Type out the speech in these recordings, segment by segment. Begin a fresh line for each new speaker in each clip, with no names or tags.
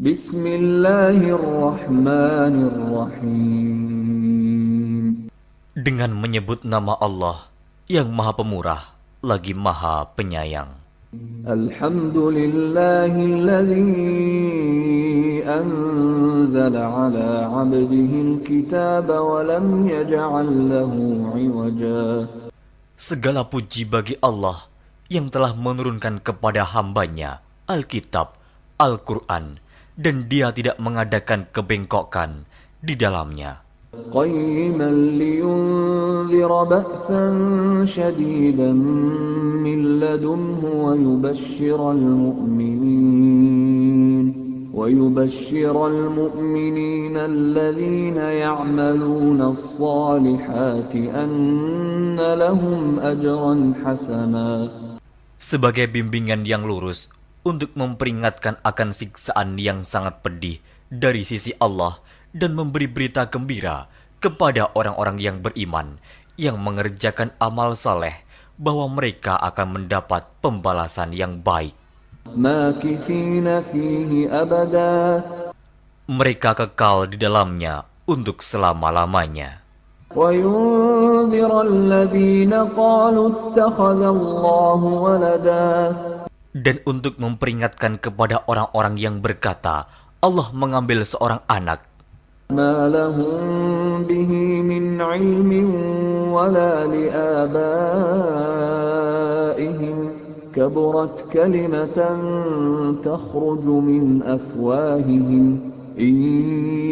Bismillahirrahmanirrahim.
Dengan menyebut nama Allah yang Maha Pemurah lagi Maha Penyayang.
Alhamdulillahilladzi anzala ala 'abdihi al-kitaba wa lam yaj'al lahu 'iwaja.
Segala puji bagi Allah yang telah menurunkan kepada hambanya Alkitab, Al-Quran, dan dia tidak mengadakan kebengkokan di dalamnya.
Qayyiman liyunzira ba'san shadidan min ladunhu wa yubashshiral mu'minina alladhina ya'maluna as-salihati anna lahum ajran hasana.
Sebagai bimbingan yang lurus untuk memperingatkan akan siksaan yang sangat pedih dari sisi Allah dan memberi berita gembira kepada orang-orang yang beriman yang mengerjakan amal saleh bahwa mereka akan mendapat pembalasan yang baik.
Makithina fihi abada.
Mereka kekal di dalamnya untuk selama-lamanya.
Wa yunzira alladhina qalu ittakhadallahu walada.
Dan untuk memperingatkan kepada orang-orang yang berkata, Allah mengambil seorang anak.
Ma lahum bihi min ilmin wala liabaihim kaburat kalimatan takhruju min afwahihim in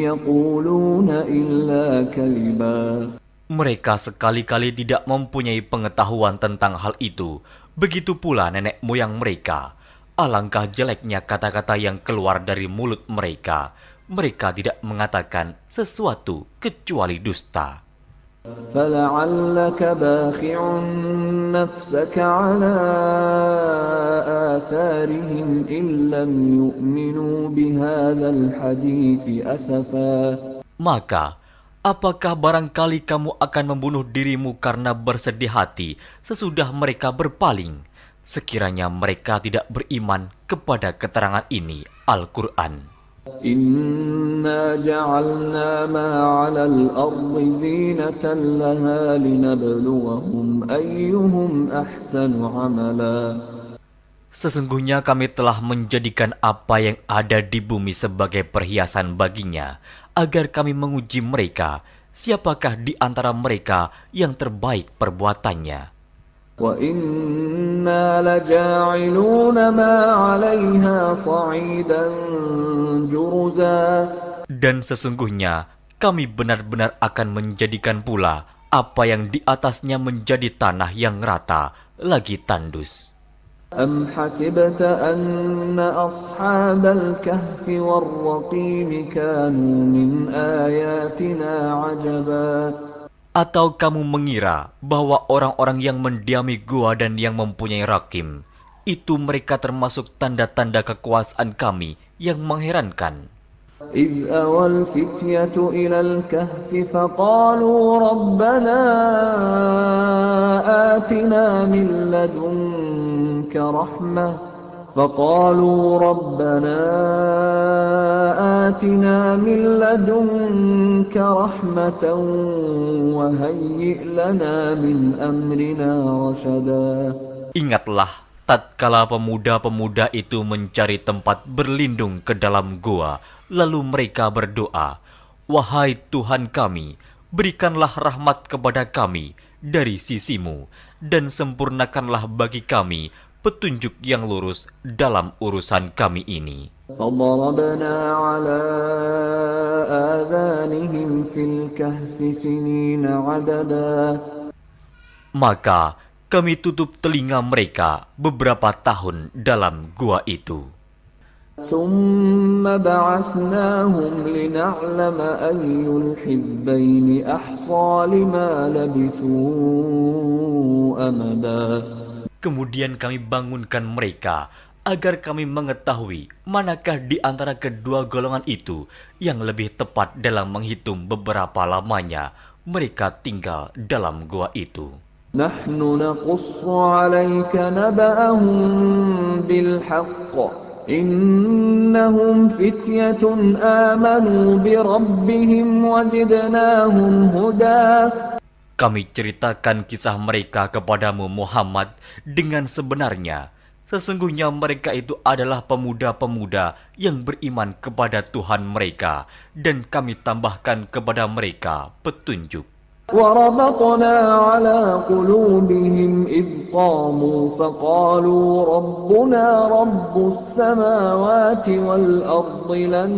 yaquluna illa kaliba.
Mereka sekali-kali tidak mempunyai pengetahuan tentang hal itu. Begitu pula nenek moyang mereka. Alangkah jeleknya kata-kata yang keluar dari mulut mereka. Mereka tidak mengatakan sesuatu kecuali dusta.
فَلَعَلَّكَ بَاخِعٌ نَفْسَكَ عَلَى آثَارِهِمْ إِن لَّمْ يُؤْمِنُوا بِهَذَا الْحَدِيثِ أَسَفًا.
Maka, apakah barangkali kamu akan membunuh dirimu karena bersedih hati sesudah mereka berpaling, sekiranya mereka tidak beriman kepada keterangan ini, Al-Quran?
Inna ja'alna ma 'alal ardi zinatan laha linabluwahum ayyuhum ahsanu 'amala.
Sesungguhnya kami telah menjadikan apa yang ada di bumi sebagai perhiasan baginya, agar kami menguji mereka, siapakah di antara mereka yang terbaik perbuatannya.
Wa inna laja'iluna ma 'alayha sa'idan juruza.
Dan sesungguhnya kami benar-benar akan menjadikan pula apa yang di atasnya menjadi tanah yang rata lagi tandus.
Am hasibta anna ashabal kahfi war-raqim kanu min ayatina 'ajaba.
Atau kamu mengira bahwa orang-orang yang mendiami gua dan yang mempunyai rakim, itu mereka termasuk tanda-tanda kekuasaan kami yang mengherankan.
إذ أوى الفتية إلى الكهف فقالوا ربنا آتنا من لدنك رحمة وهيئ لنا من أمرنا رشدا.
Ingatlah tatkala pemuda-pemuda itu mencari tempat berlindung ke dalam gua, lalu mereka berdoa, "Wahai Tuhan kami, berikanlah rahmat kepada kami dari sisimu, dan sempurnakanlah bagi kami petunjuk yang lurus dalam urusan kami ini."
فضربنا على آذانهم في الكهف سنين عددا.
Maka kami tutup telinga mereka beberapa tahun dalam gua itu.
ثم بعثناهم لنعلم أي الحزبين أحصى لما لبثوا أمدا.
Kemudian kami bangunkan mereka agar kami mengetahui manakah di antara kedua golongan itu yang lebih tepat dalam menghitung beberapa lamanya mereka tinggal dalam gua itu.
نحن نقص عليك نبأهم بالحق إنهم فتية آمنوا بربهم وزدناهم هدى.
Kami ceritakan kisah mereka kepadamu Muhammad dengan sebenarnya. Sesungguhnya mereka itu adalah pemuda-pemuda yang beriman kepada Tuhan mereka, dan kami tambahkan kepada mereka petunjuk.
وربطنا على قلوبهم إذ قاموا فقالوا ربنا رب السماوات والأرض لن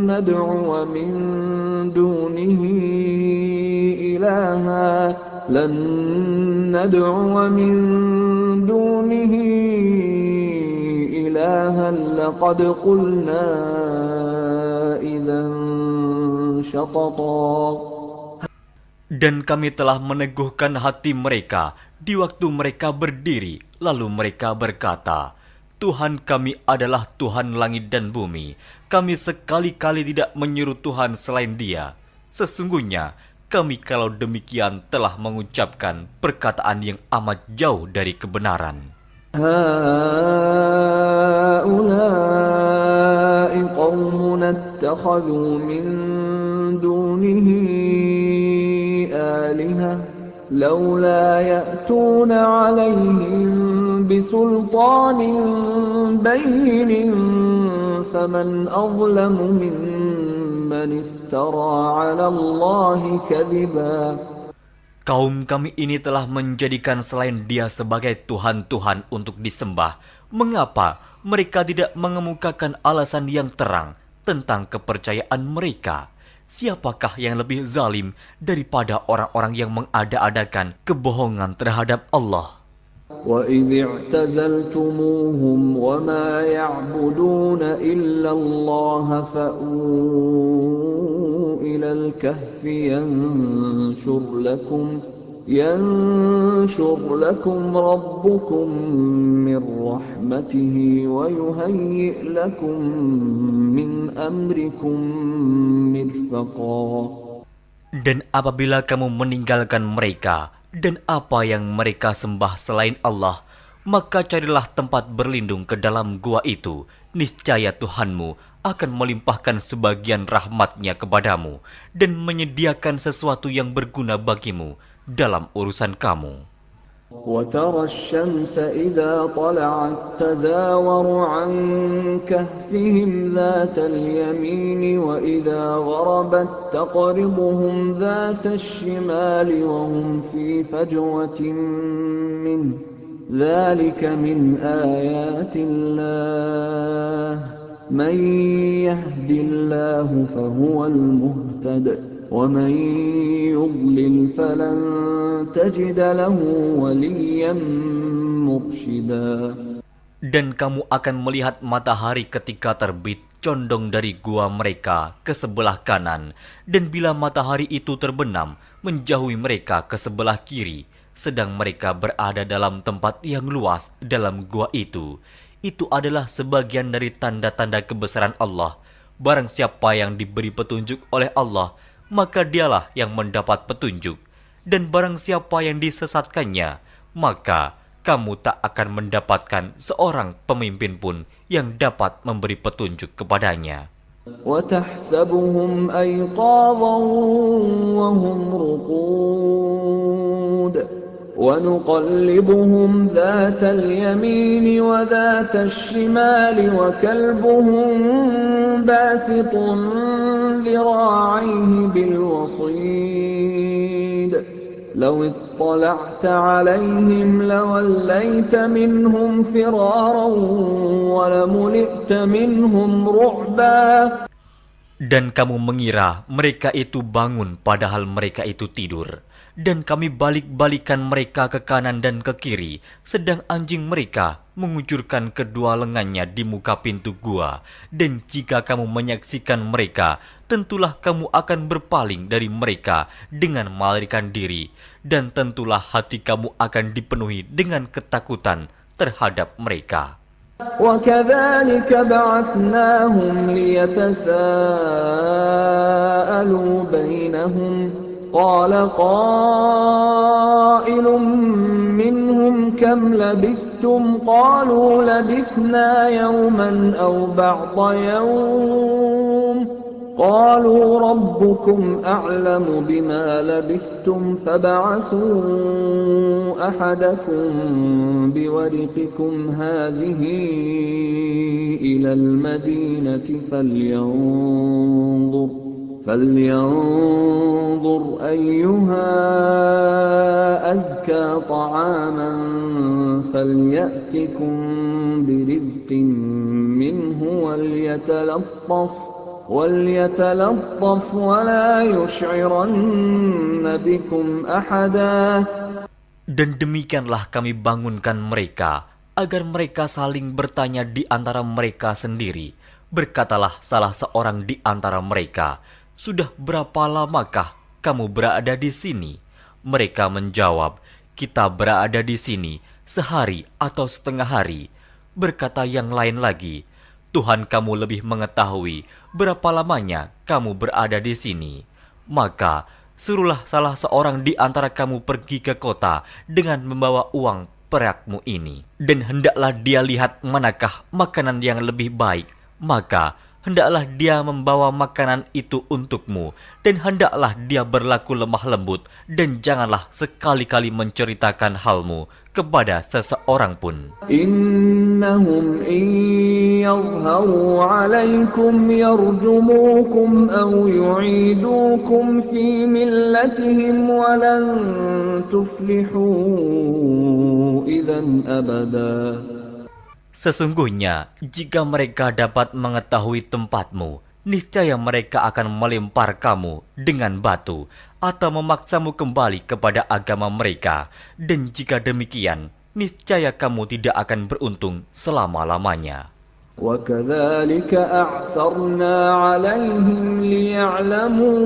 ندعو من دونه إلها لقد قلنا إذا شططا.
Dan kami telah meneguhkan hati mereka di waktu mereka berdiri, lalu mereka berkata, Tuhan kami adalah Tuhan langit dan bumi. Kami sekali-kali tidak menyeru Tuhan selain Dia. Sesungguhnya kami kalau demikian telah mengucapkan perkataan yang amat jauh dari kebenaran.
هؤلاء قومنا اتخذوا من دونه آلهة لولا يأتون عليهم بسلطان بين فمن أظلم ممن افترى على الله كذبا.
Kaum kami ini telah menjadikan selain Dia sebagai Tuhan-Tuhan untuk disembah. Mengapa mereka tidak mengemukakan alasan yang terang tentang kepercayaan mereka? Siapakah yang lebih zalim daripada orang-orang yang mengada-adakan kebohongan terhadap Allah?
وَإِذِ اعْتَزَلْتُمُوهُمْ وَمَا يَعْبُدُونَ إِلَّا اللَّهَ فَأْوُوا إِلَى الْكَهْفِ يَنشُرْ لَكُمْ رَبُّكُمْ مِنْ رَحْمَتِهِ وَيُهَيِّئْ لَكُمْ مِنْ أَمْرِكُمْ مِرْفَقًا.
Dan apabila kamu meninggalkan mereka dan apa yang mereka sembah selain Allah, maka carilah tempat berlindung ke dalam gua itu. Niscaya Tuhanmu akan melimpahkan sebagian rahmatnya kepadamu dan menyediakan sesuatu yang berguna bagimu dalam urusan kamu.
وَتَرَى الشَّمْسَ إِذَا طَلَعَتْ تَزَاوَرُ عَنْ كَهْفِهِمْ ذَاتَ الْيَمِينِ وَإِذَا غَرَبَتْ تَقْرِضُهُمْ ذَاتَ الشِّمَالِ وَهُمْ فِي فَجْوَةٍ مِّنْهُ ذَلِكَ مِنْ آيَاتِ اللَّهِ مَنْ يَهْدِ اللَّهُ فَهُوَ الْمُهْتَدِ وَمَنْ يُضْلِلْ فَلَنْ تَجِدَ لَهُ وَلِيًّا مُرْشِدًا.
Dan kamu akan melihat matahari ketika terbit condong dari gua mereka ke sebelah kanan, dan bila matahari itu terbenam menjauhi mereka ke sebelah kiri, sedang mereka berada dalam tempat yang luas dalam gua itu. Itu adalah sebagian dari tanda-tanda kebesaran Allah. Barang siapa yang diberi petunjuk oleh Allah, maka dialah yang mendapat petunjuk. Dan barang siapa yang disesatkannya, maka kamu tak akan mendapatkan seorang pemimpin pun yang dapat memberi petunjuk kepadanya.
وَتَحْسَبُهُمْ أَيْقَاظًا وَهُمْ رُقُودٌ وَنُقَلِّبُهُمْ ذَاتَ الْيَمِينِ وَذَاتَ الشِّمَالِ وَكَلْبُهُمْ بَاسِطٌ ذِرَاعَيْهِ بِالْوَصِيدِ لَوِ اطَّلَعْتَ عَلَيْهِمْ لَوَلَّيْتَ مِنْهُمْ فِرَارًا وَلَمُلِئْتَ مِنْهُمْ رُعْبًا.
Dan kamu mengira mereka itu bangun padahal mereka itu tidur. Dan kami balik-balikan mereka ke kanan dan ke kiri, sedang anjing mereka mengucurkan kedua lengannya di muka pintu gua. Dan jika kamu menyaksikan mereka, tentulah kamu akan berpaling dari mereka dengan melarikan diri. Dan tentulah hati kamu akan dipenuhi dengan ketakutan terhadap mereka.
وَكَذَلِكَ بَعَثْنَاهُمْ لِيَتَسَاءَلُوا بَيْنَهُمْ قَالَ قَائِلٌ مِّنْهُمْ كَمْ لَبِثْتُمْ لبثتم قالوا لبثنا يوما أو بعض يوم قالوا ربكم أعلم بما لبثتم فابعثوا أحدكم بورقكم هذه إلى المدينة فلينظر أيها أزكى طعاما فليأتكم برزق منه وليتلطف ولا يشعرن بكم أحدا.
Dan demikianlah kami bangunkan mereka, agar mereka saling bertanya di antara mereka sendiri. Berkatalah salah seorang di antara mereka, "Sudah berapa lamakah kamu berada di sini?" Mereka menjawab, "Kita berada di sini sehari atau setengah hari." Berkata yang lain lagi, "Tuhan kamu lebih mengetahui berapa lamanya kamu berada di sini. Maka suruhlah salah seorang di antara kamu pergi ke kota dengan membawa uang perakmu ini. Dan hendaklah dia lihat manakah makanan yang lebih baik. Maka hendaklah dia membawa makanan itu untukmu. Dan hendaklah dia berlaku lemah lembut. Dan janganlah sekali-kali menceritakan halmu kepada seseorang pun.
Innahum in yadhharu alaykum yarjumukum aw yu'idukum fi millatihim walan tuflihu idzan abada.
Sesungguhnya, jika mereka dapat mengetahui tempatmu, niscaya mereka akan melempar kamu dengan batu atau memaksamu kembali kepada agama mereka. Dan jika demikian, niscaya kamu tidak akan beruntung selama-lamanya.
وَكَذَلِكَ أَعْثَرْنَا عَلَيْهِمْ لِيَعْلَمُوا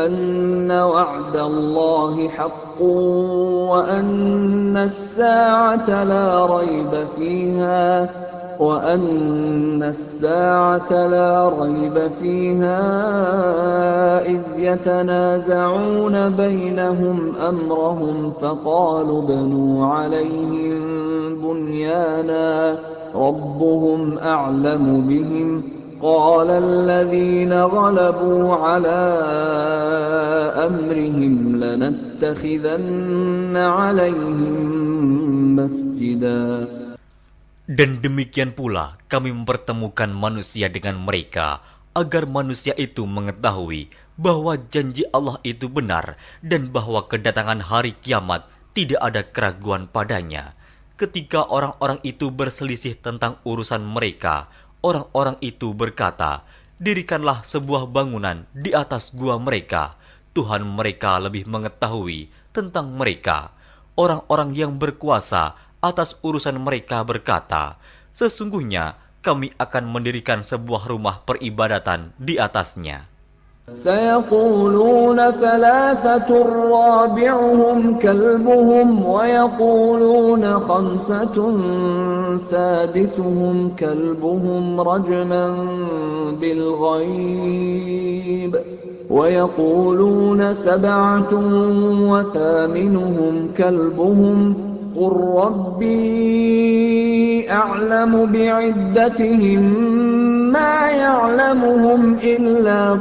أَنَّ وَعْدَ اللَّهِ حَقٌّ وَأَنَّ السَّاعَةَ لَا رَيْبَ فِيهَا إِذْ يَتَنَازَعُونَ بَيْنَهُمْ أَمْرَهُمْ فَقَالُوا ابْنُوا عَلَيْهِمْ بُنْيَانًا رَبُّهُمْ أَعْلَمُ بِهِمْ قَالَ الَّذِينَ غَلَبُوا عَلَى أَمْرِهِمْ لَنَتَّخِذَنَّ عَلَيْهِمْ مَسْجِدًا.
Dan demikian pula kami mempertemukan manusia dengan mereka, agar manusia itu mengetahui bahwa janji Allah itu benar dan bahwa kedatangan hari kiamat tidak ada keraguan padanya. Ketika orang-orang itu berselisih tentang urusan mereka, orang-orang itu berkata, "Dirikanlah sebuah bangunan di atas gua mereka. Tuhan mereka lebih mengetahui tentang mereka." Orang-orang yang berkuasa atas urusan mereka berkata, "Sesungguhnya kami akan mendirikan sebuah rumah peribadatan di atasnya."
سيقولون ثلاثة رابعهم كلبهم ويقولون خمسة سادسهم كلبهم رجما بالغيب ويقولون سبعة وثامنهم كلبهم قل ربي أعلم بعدتهم ما يعلمهم إلا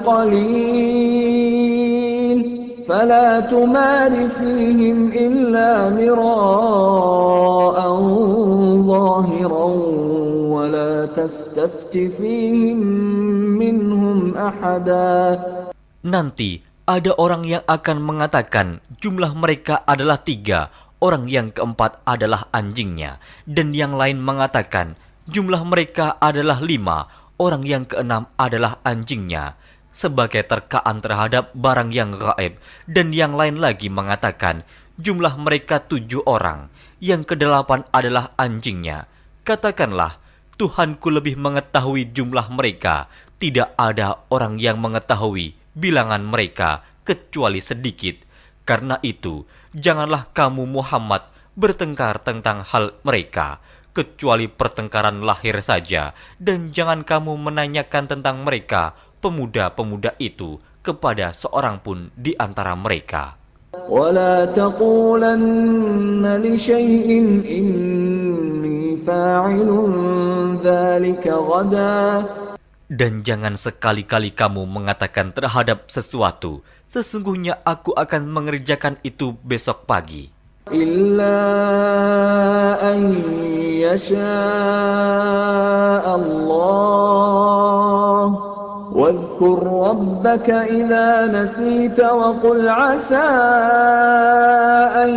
قليل فلا تمار فيهم إلا مراء ظاهرا ولا تستفت فيهم منهم أحدا.
Nanti ada orang yang akan mengatakan jumlah mereka adalah 3, orang yang keempat adalah anjingnya, dan yang lain mengatakan jumlah mereka adalah 5, orang yang keenam adalah anjingnya, sebagai terkaan terhadap barang yang gaib. Dan yang lain lagi mengatakan jumlah mereka 7 orang, yang ke-8 adalah anjingnya. Katakanlah, Tuhanku lebih mengetahui jumlah mereka, tidak ada orang yang mengetahui bilangan mereka kecuali sedikit. Karena itu, janganlah kamu Muhammad bertengkar tentang hal mereka, kecuali pertengkaran lahir saja, dan jangan kamu menanyakan tentang mereka, pemuda-pemuda itu, kepada seorang pun di antara mereka.
ولا تقولن لشيء إني فاعل ذلك غدا.
Dan jangan sekali-kali kamu mengatakan terhadap sesuatu, sesungguhnya aku akan mengerjakan itu besok pagi.
إلا أن يشاء الله واذكر ربك إذا نسيت وقل عسى أن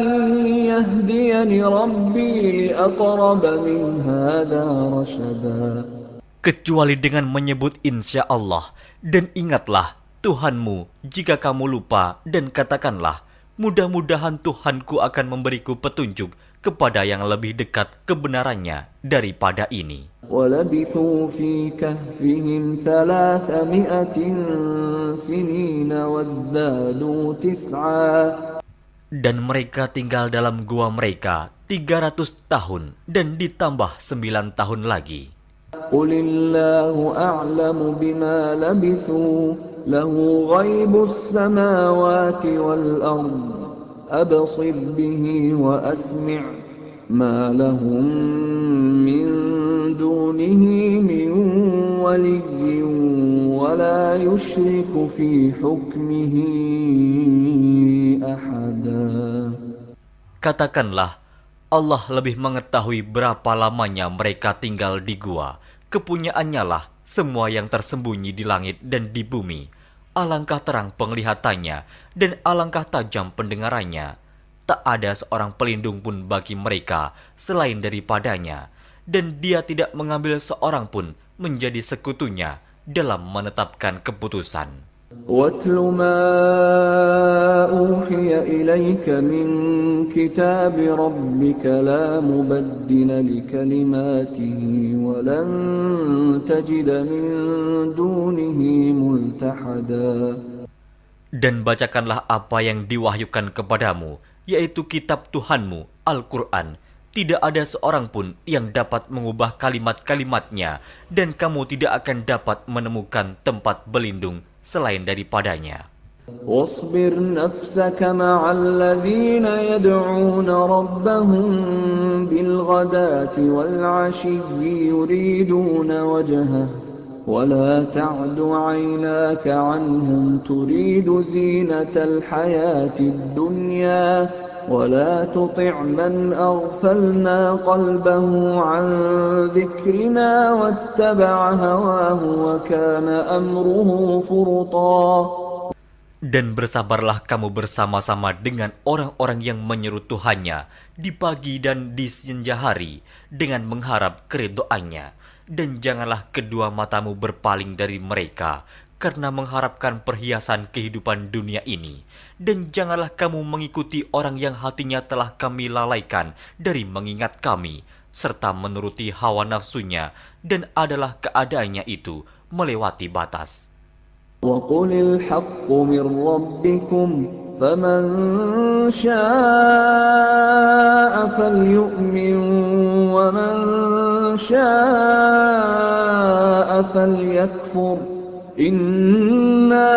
يهديني ربي لأقرب من هذا رشدا.
Kecuali dengan menyebut insya Allah, dan ingatlah Tuhanmu jika kamu lupa, dan katakanlah, mudah-mudahan Tuhanku akan memberiku petunjuk kepada yang lebih dekat kebenarannya daripada ini.
وَلَبِثُوا فِي كَهْفِهِمْ 300 سِنِينَ وَازْدَادُوا 9.
Dan mereka tinggal dalam gua mereka 300 tahun dan ditambah 9 tahun lagi.
قُلِ اللَّهُ أَعْلَمُ بِمَا لَبِثُوا لَهُ غَيْبُ السَّمَاوَاتِ وَالْأَرْضِ أَبْصِرْ بِهِ وَأَسْمِعْ مَا لَهُم مِّن دُونِهِ مِن وَلِيٍّ وَلَا يُشْرِكُ فِي حُكْمِهِ أَحَدًا.
Katakanlah, Allah lebih mengetahui berapa lamanya mereka tinggal di gua. Kepunyaannya lah semua yang tersembunyi di langit dan di bumi. Alangkah terang penglihatannya dan alangkah tajam pendengarannya. Tak ada seorang pelindung pun bagi mereka selain daripadanya. Dan dia tidak mengambil seorang pun menjadi sekutunya dalam menetapkan keputusan.
وَاتْلُ مَا أُوحِيَ إِلَيْكَ مِنْ كِتَابِ رَبِّكَ لَا مُبَدِّلَ لِكَلِمَاتِهِ وَلَنْ تَجِدَ مِنْ دُونِهِ مُلْتَحَدًا.
Dan bacakanlah apa yang diwahyukan kepadamu, yaitu kitab Tuhanmu, Al-Quran. Tidak ada seorang pun yang dapat mengubah kalimat-kalimatnya, dan kamu tidak akan dapat menemukan tempat berlindung selain daripadanya.
واصبر نفسك مع الذين يدعون ربهم بالغداة والعشي يريدون وجهه ولا تعد عيناك عنهم تريد زينة الحياة الدنيا ولا تطع من أغفلنا قلبه عن ذكرنا واتبع هواه وكان أمره فرطا.
Dan bersabarlah kamu bersama-sama dengan orang-orang yang menyeru Tuhannya di pagi dan di senja hari dengan mengharap keridhoannya. Dan janganlah kedua matamu berpaling dari mereka karena mengharapkan perhiasan kehidupan dunia ini. Dan janganlah kamu mengikuti orang yang hatinya telah kami lalaikan dari mengingat kami, serta menuruti hawa nafsunya, dan adalah keadaannya itu melewati batas.
وَقُلِ الْحَقُّ مِنْ رَبِّكُمْ فَمَنْ شَاءَ فَلْيُؤْمِنْ وَمَنْ شَاءَ فَلْيَكْفُرْ إِنَّا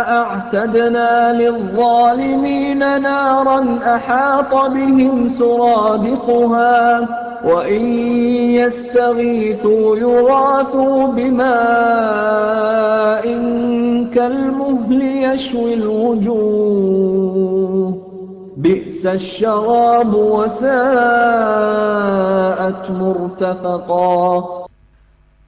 أَعْتَدْنَا لِلظَّالِمِينَ نَارًا أَحَاطَ بِهِمْ سُرَادِقُهَا وَإِنْ يَسْتَغِيثُوا يُغَاثُوا بِمَاءٍ كَالْمُهْلِ يَشْوِي الْوُجُوهَ بِئْسَ الشَّرَابُ وَسَاءَتْ مُرْتَفَقًا.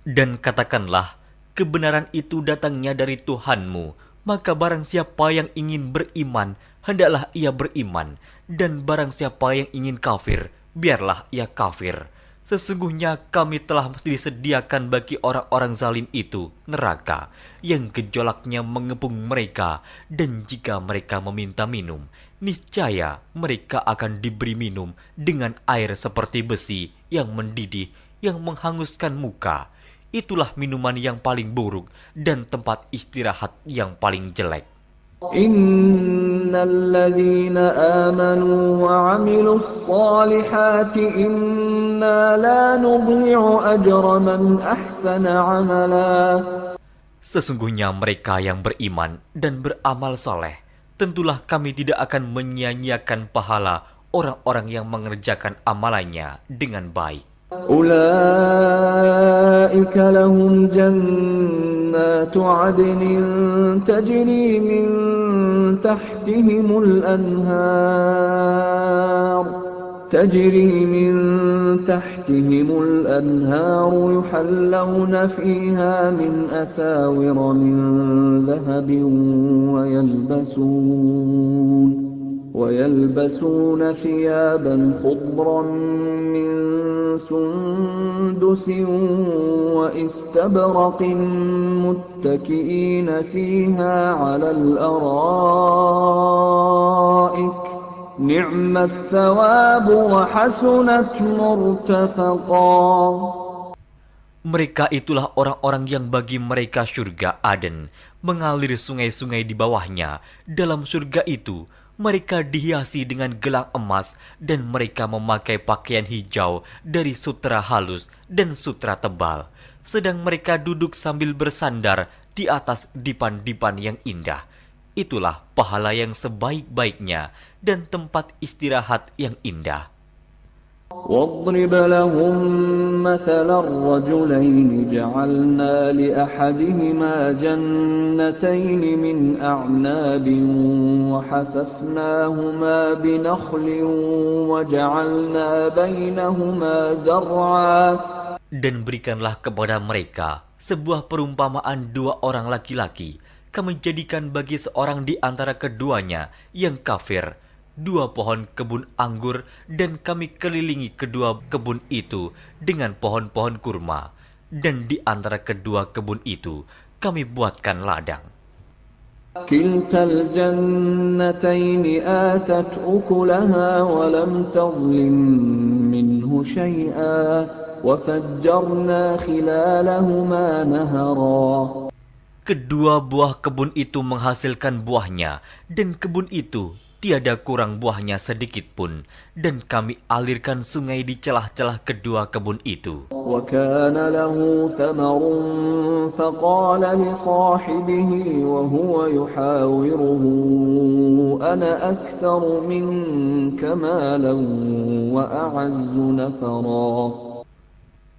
Dan katakanlah, kebenaran itu datangnya dari Tuhanmu, maka barang siapa yang ingin beriman, hendaklah ia beriman, dan barang siapa yang ingin kafir, biarlah ia kafir. Sesungguhnya kami telah disediakan bagi orang-orang zalim itu neraka, yang gejolaknya mengepung mereka, dan jika mereka meminta minum, niscaya mereka akan diberi minum dengan air seperti besi yang mendidih, yang menghanguskan muka. Itulah minuman yang paling buruk dan tempat istirahat yang paling jelek.
Innalladzina amanu wa 'amilus salihati inna la nudhi'u ajra man ahsana 'amala.
Sesungguhnya mereka yang beriman dan beramal soleh, tentulah kami tidak akan menyia-nyiakan pahala orang-orang yang mengerjakan amalannya dengan baik.
أولئك لهم جنات عدن تجري من تحتهم الأنهار يحلون فيها من أساور من ذهب ويلبسون ثيابا خضرا من سندس واستبرق متكئين فيها على الأرائك نعم الثواب وحسنت مرتفقا.
Mereka itulah orang-orang yang bagi mereka surga Aden, mengalir sungai-sungai di bawahnya. Dalam surga itu, mereka dihiasi dengan gelang emas dan mereka memakai pakaian hijau dari sutra halus dan sutra tebal. Sedang mereka duduk sambil bersandar di atas dipan-dipan yang indah. Itulah pahala yang sebaik-baiknya dan tempat istirahat yang indah.
واضرب لهم مثل الرجلين جعلنا لأحدهما جنتين من أعناب وحففناهما بنخل وجعلنا بينهما زرعا.
Dan berikanlah kepada mereka sebuah perumpamaan dua orang laki-laki. Kami jadikan bagi seorang di antara keduanya yang kafir dua pohon kebun anggur, dan kami kelilingi kedua kebun itu dengan pohon-pohon kurma, dan di antara kedua kebun itu kami buatkan ladang.
Kiltal jannataini atat ukulaha wa lam tadlim minhu syai'a wa fajjarna khilalahuma nahara.
Kedua buah kebun itu menghasilkan buahnya, dan kebun itu tiada kurang buahnya sedikit pun, dan kami alirkan sungai di celah-celah kedua kebun itu.
وَكَانَ لَهُ ثَمَرٌ فَقَالَ لِصَاحِبِهِ وَهُوَ يُحَاوِرُهُ أَنَا أَكْثَرُ مِنكَ مَالًا وَأَعَزُّ نَفَرًا.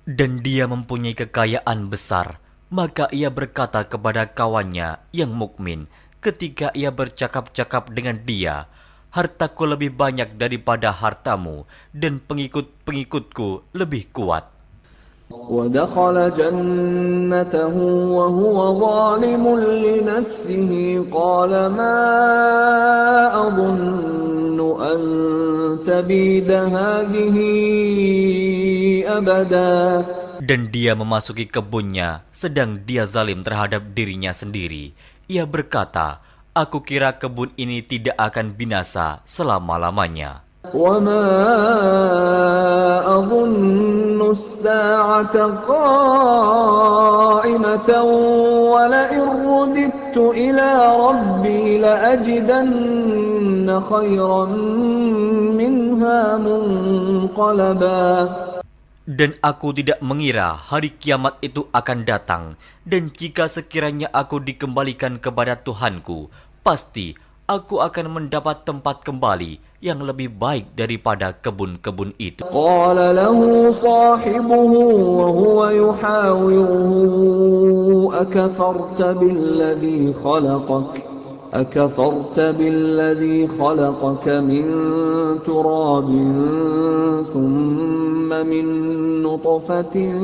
Dan dia mempunyai kekayaan besar, maka ia berkata kepada kawannya yang mukmin ketika ia bercakap-cakap dengan dia, hartaku lebih banyak daripada hartamu, dan pengikut-pengikutku lebih kuat.
وَدَخَلَ جَنَّتَهُ وَهُوَ ظَالِمٌ لِنَفْسِهِ قَالَ مَا أَظُنُّ أَن تَبِيدَ هَٰذِهِ أَبَدًا.
Dan dia memasuki kebunnya, sedang dia zalim terhadap dirinya sendiri. Ia berkata, aku kira kebun ini tidak akan binasa selama-lamanya.
وَمَا أَظُنُّ السَّاعَةَ قَائِمَةً وَلَئِن رُّدِدتُّ إِلَىٰ رَبِّي لَأَجِدَنَّ خَيْرًا مِّنْهَا مُنقَلَبًا.
Dan aku tidak mengira hari kiamat itu akan datang, dan jika sekiranya aku dikembalikan kepada Tuhanku, pasti aku akan mendapat tempat kembali yang lebih baik daripada kebun-kebun itu.
Qala lahu sahibuhu wa huwa yuhawiruhu akafarta billadhi khalaqaka min turabin thumma min nutfatin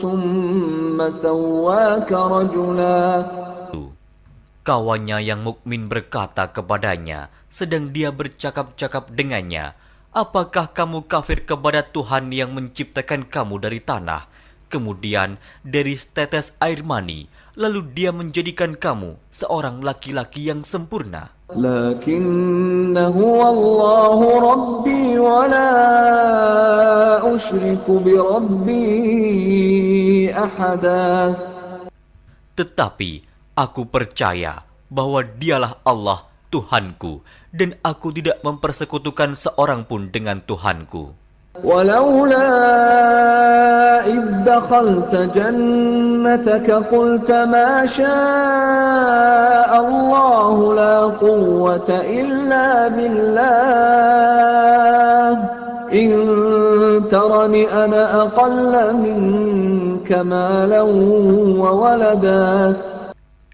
thumma sawwaka rajula.
Kawannya yang mukmin berkata kepadanya, sedang dia bercakap-cakap dengannya, apakah kamu kafir kepada Tuhan yang menciptakan kamu dari tanah, kemudian dari setetes air mani, lalu dia menjadikan kamu seorang laki-laki yang sempurna?
Lakinnahu Allahu Rabbi wa la usyriku bi Rabbi ahada.
Tetapi aku percaya bahwa dialah Allah Tuhanku, dan aku tidak mempersekutukan seorang pun dengan Tuhanku.
Walaula idh dakhalta jannataka جنتك قلت ما شاء الله لا قوة إلا بالله إن ترني أنا أقل منك مالا وولدا.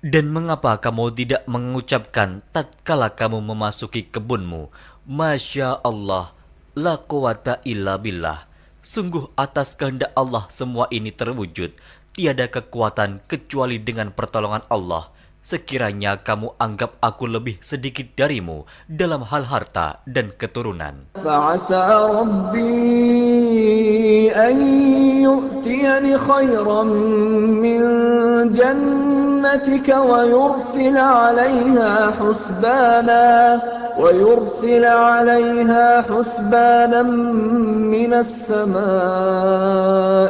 Dan mengapa kamu tidak mengucapkan tatkala kamu memasuki kebunmu, Masya Allah, la quwata illa billah. Sungguh atas kehendak Allah semua ini terwujud. Tiada kekuatan kecuali dengan pertolongan Allah. Sekiranya kamu anggap aku lebih sedikit darimu dalam hal harta dan keturunan.
فعسى ربي أن يؤتيني خيرا من جنتك ويرسل عليها حسبانا من السماء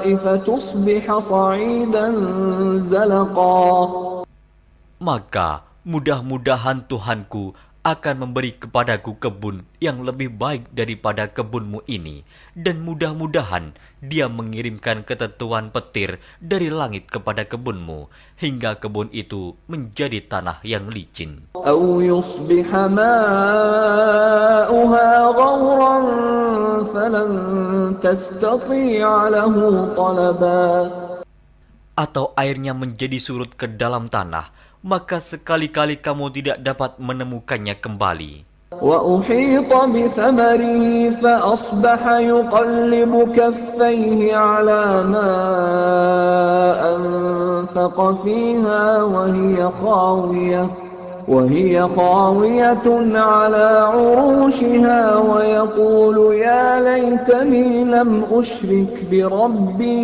فتصبح صعيدا زلقا.
Maka mudah-mudahan Tuhanku akan memberi kepadaku kebun yang lebih baik daripada kebunmu ini, dan mudah-mudahan Dia mengirimkan ketentuan petir dari langit kepada kebunmu, hingga kebun itu menjadi tanah yang licin.
أو يصبح ماؤها غورا فلن تستطيع له طلبا.
Atau airnya menjadi surut ke dalam tanah, maka sekali-kali kamu tidak dapat menemukannya kembali.
وأحيط بثمره فأصبح يقلب كفيه على ما أنفق فيها وهي خاوية على عروشها ويقول يا ليتني لم أشرك بربي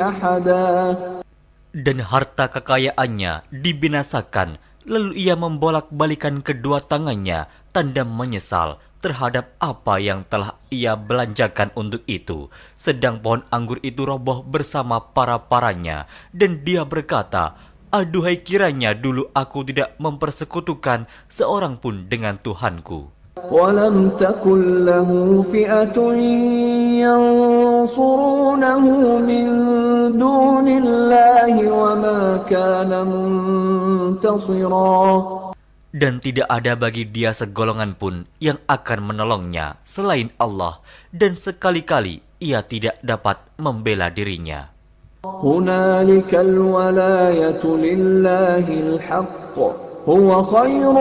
أحدا.
Dan harta kekayaannya dibinasakan, lalu ia membolak-balikan kedua tangannya, tanda menyesal terhadap apa yang telah ia belanjakan untuk itu. Sedang pohon anggur itu roboh bersama para-paranya, dan dia berkata, aduhai kiranya dulu aku tidak mempersekutukan seorang pun dengan Tuhanku.
ولم تكن له فئة ينصرونه من دون الله وما كان منتصرا.
Dan tidak ada bagi dia segolongan pun yang akan menolongnya selain Allah, dan sekali-kali ia tidak dapat membela dirinya.
هنالك الولاية لله الحق هو خير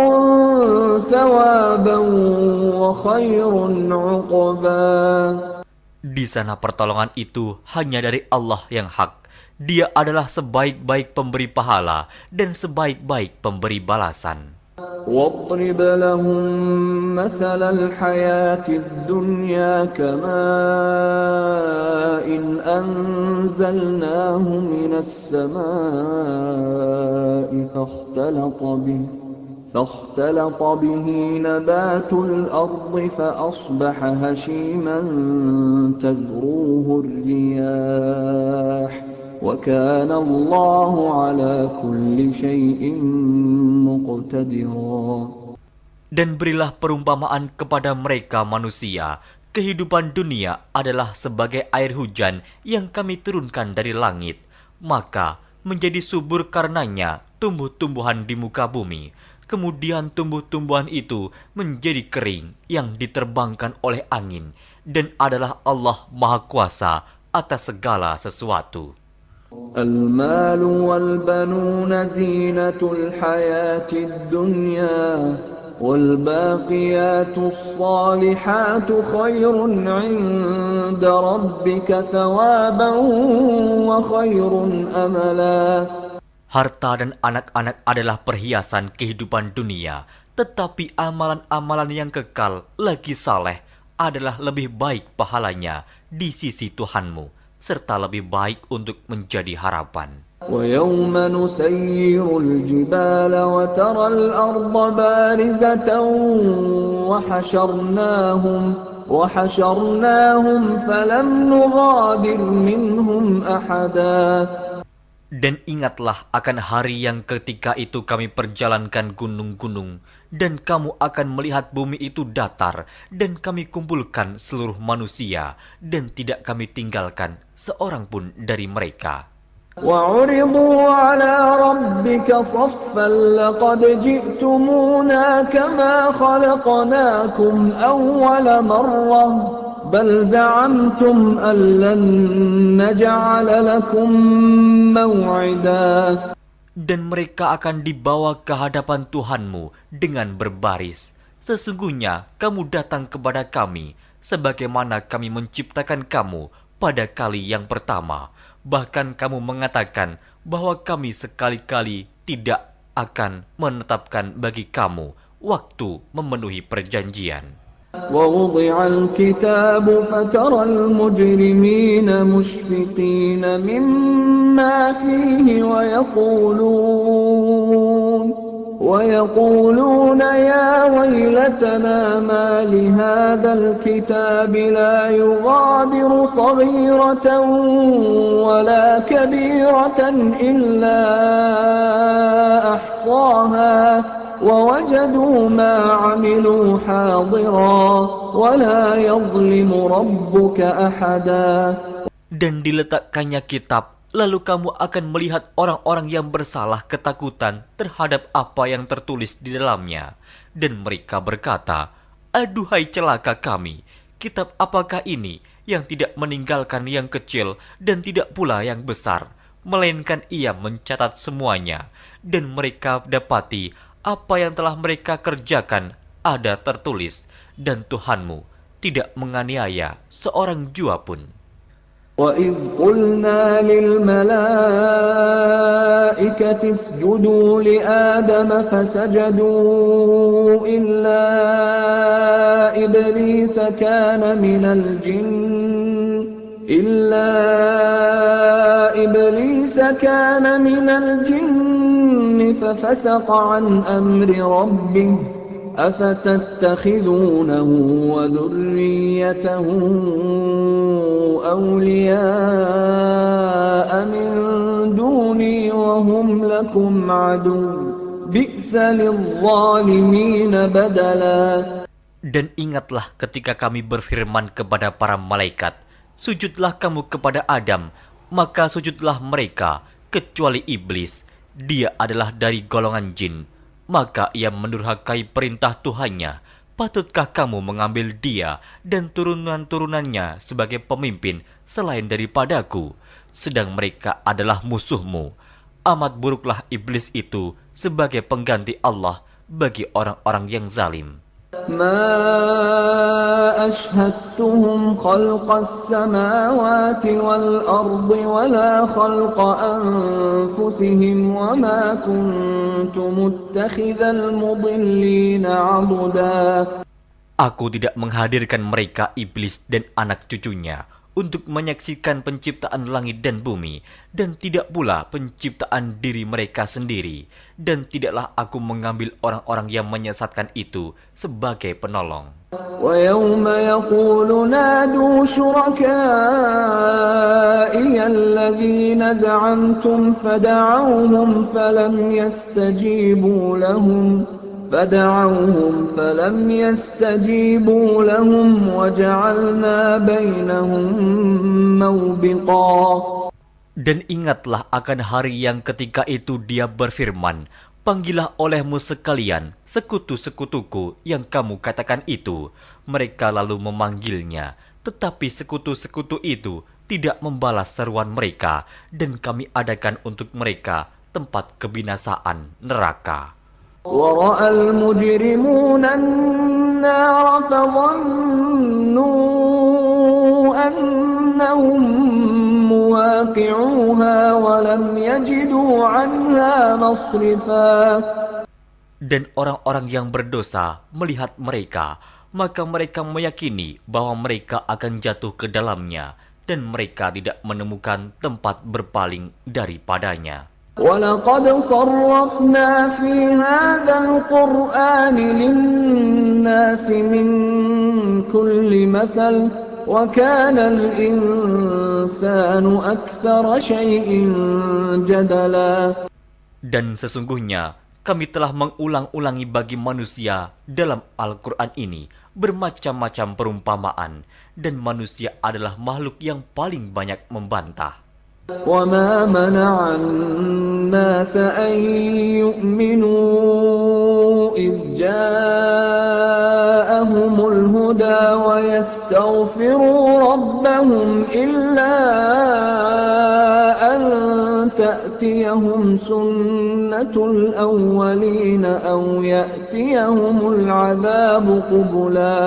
ثوابا وخير عقبا.
Di sana pertolongan itu hanya dari Allah yang hak. Dia adalah sebaik-baik pemberi pahala dan sebaik-baik pemberi balasan.
واضرب لهم مثل الحياة الدنيا كماء أنزلناه من السماء فاختلط به نبات الأرض فأصبح هشيما تذروه الرياح وكان الله على كل شيء مقتدرا.
Dan berilah perumpamaan kepada mereka manusia. Kehidupan dunia adalah sebagai air hujan yang kami turunkan dari langit. Maka menjadi subur karenanya tumbuh-tumbuhan di muka bumi. Kemudian tumbuh-tumbuhan itu menjadi kering yang diterbangkan oleh angin. Dan adalah Allah Maha Kuasa atas segala sesuatu.
المال والبنون زينة الحياة الدنيا والباقيات الصالحات خير عند ربك ثوابا وخير أملا.
Harta dan anak-anak adalah perhiasan kehidupan dunia, tetapi amalan-amalan yang kekal lagi saleh adalah lebih baik pahalanya di sisi Tuhanmu, serta lebih baik untuk menjadi harapan.
ويوم نسير الجبال وترى الأرض بارزة وحشرناهم فلم نغادر منهم أحدا.
Dan ingatlah akan hari yang ketika itu kami perjalankan gunung-gunung, dan kamu akan melihat bumi itu datar, dan kami kumpulkan seluruh manusia, dan tidak kami tinggalkan seorang pun dari mereka.
وعرضوا على ربك صفا لقد جئتمونا كما خلقناكم أول مرة بل زعمتم أن لن نجعل لكم موعدا.
Dan mereka akan dibawa ke hadapan Tuhanmu dengan berbaris. Sesungguhnya kamu datang kepada kami, sebagaimana kami menciptakan kamu pada kali yang pertama. Bahkan kamu mengatakan bahwa kami sekali-kali tidak akan menetapkan bagi kamu waktu memenuhi perjanjian.
ووضع الكتاب فترى المجرمين مشفقين مما فيه ويقولون يا ويلتنا ما لهذا الكتاب لا يغادر صغيرة ولا كبيرة إلا أحصاها ووجدوا ما عملوا حاضرا ولا يظلم ربك أحدا.
Dan diletakkannya kitab, lalu kamu akan melihat orang-orang yang bersalah ketakutan terhadap apa yang tertulis di dalamnya. Dan mereka berkata, aduhai celaka kami, kitab apakah ini yang tidak meninggalkan yang kecil dan tidak pula yang besar, melainkan ia mencatat semuanya. Dan mereka dapati apa yang telah mereka kerjakan ada tertulis, dan Tuhanmu tidak menganiaya seorang jua pun.
وَإِذْ قُلْنَا لِلْمَلَائِكَةِ اسْجُدُوا لِآدَمَ فَسَجَدُوا إِلَّا إِبْلِيسَ كَانَ مِنَ الْجِنِّ فَفَسَقَ عَنْ أَمْرِ رَبِّهِ أَفَتَتَّخِذُونَهُ وَذُرِّيَّتَهُ أَوْلِيَاءَ مِنْ دُونِي وَهُمْ لَكُمْ عَدُوٌّ بِئْسَ لِلظَّالِمِينَ بَدَلًا.
Dan ingatlah ketika kami berfirman kepada para malaikat, sujudlah kamu kepada Adam, maka sujudlah mereka, kecuali iblis. Dia adalah dari golongan jin. Maka ia mendurhakai perintah Tuhannya. Patutkah kamu mengambil dia dan turunan-turunannya sebagai pemimpin selain daripadaku? Sedang mereka adalah musuhmu. Amat buruklah iblis itu sebagai pengganti Allah bagi orang-orang yang zalim.
ما أشهدتهم خلق السماوات والأرض ولا خلق أنفسهم وما كنت متخذ المضلين عضدا.
Aku tidak menghadirkan mereka iblis dan anak cucunya untuk menyaksikan penciptaan langit dan bumi, dan tidak pula penciptaan diri mereka sendiri, dan tidaklah aku mengambil orang-orang yang menyesatkan itu sebagai penolong.
وَيَوْمَ يَقُولُ نَادُوا شُرَكَائِيَ الَّذِينَ زَعَمْتُمْ فَدَعَوْهُمْ فَلَمْ يَسْتَجِيبُوا لَهُمْ وَجَعَلْنَا بَيْنَهُمْ مَوْبِقًا.
Dan ingatlah akan hari yang ketika itu dia berfirman, panggillah olehmu sekalian sekutu-sekutuku yang kamu katakan itu. Mereka lalu memanggilnya, tetapi sekutu-sekutu itu tidak membalas seruan mereka, dan kami adakan untuk mereka tempat kebinasaan neraka.
وَرَأَى الْمُجْرِمُونَ النَّارَ فَظَنُّوا أَنَّهُمْ مُوَاقِعُوهَا وَلَمْ يَجِدُوا عَنْهَا مَصْرِفًا.
Dan orang-orang yang berdosa melihat mereka, maka mereka meyakini bahwa mereka akan jatuh ke dalamnya, dan mereka tidak menemukan tempat berpaling daripadanya.
وَلَقَدْ صَرَّفْنَا فِي هَذَا الْقُرْآنِ لِلنَّاسِ مِنْ كُلِّ مَثَلٍ وَكَانَ الْإِنْسَانُ أَكْثَرَ شَيْءٍ جَدَلًا.
Dan sesungguhnya kami telah mengulang-ulangi bagi manusia dalam Al-Quran ini bermacam-macam perumpamaan, dan manusia adalah makhluk yang paling banyak membantah.
وَمَا مَنَعَ النَّاسَ أَن يُؤْمِنُوا إِذْ جَاءَهُمُ الْهُدَى وَيَسْتَغْفِرُوا رَبَّهُمْ إِلَّا أَن تَأْتِيَهُمْ سُنَّةُ الْأَوَّلِينَ أَوْ يَأْتِيَهُمُ الْعَذَابُ قُبُلًا.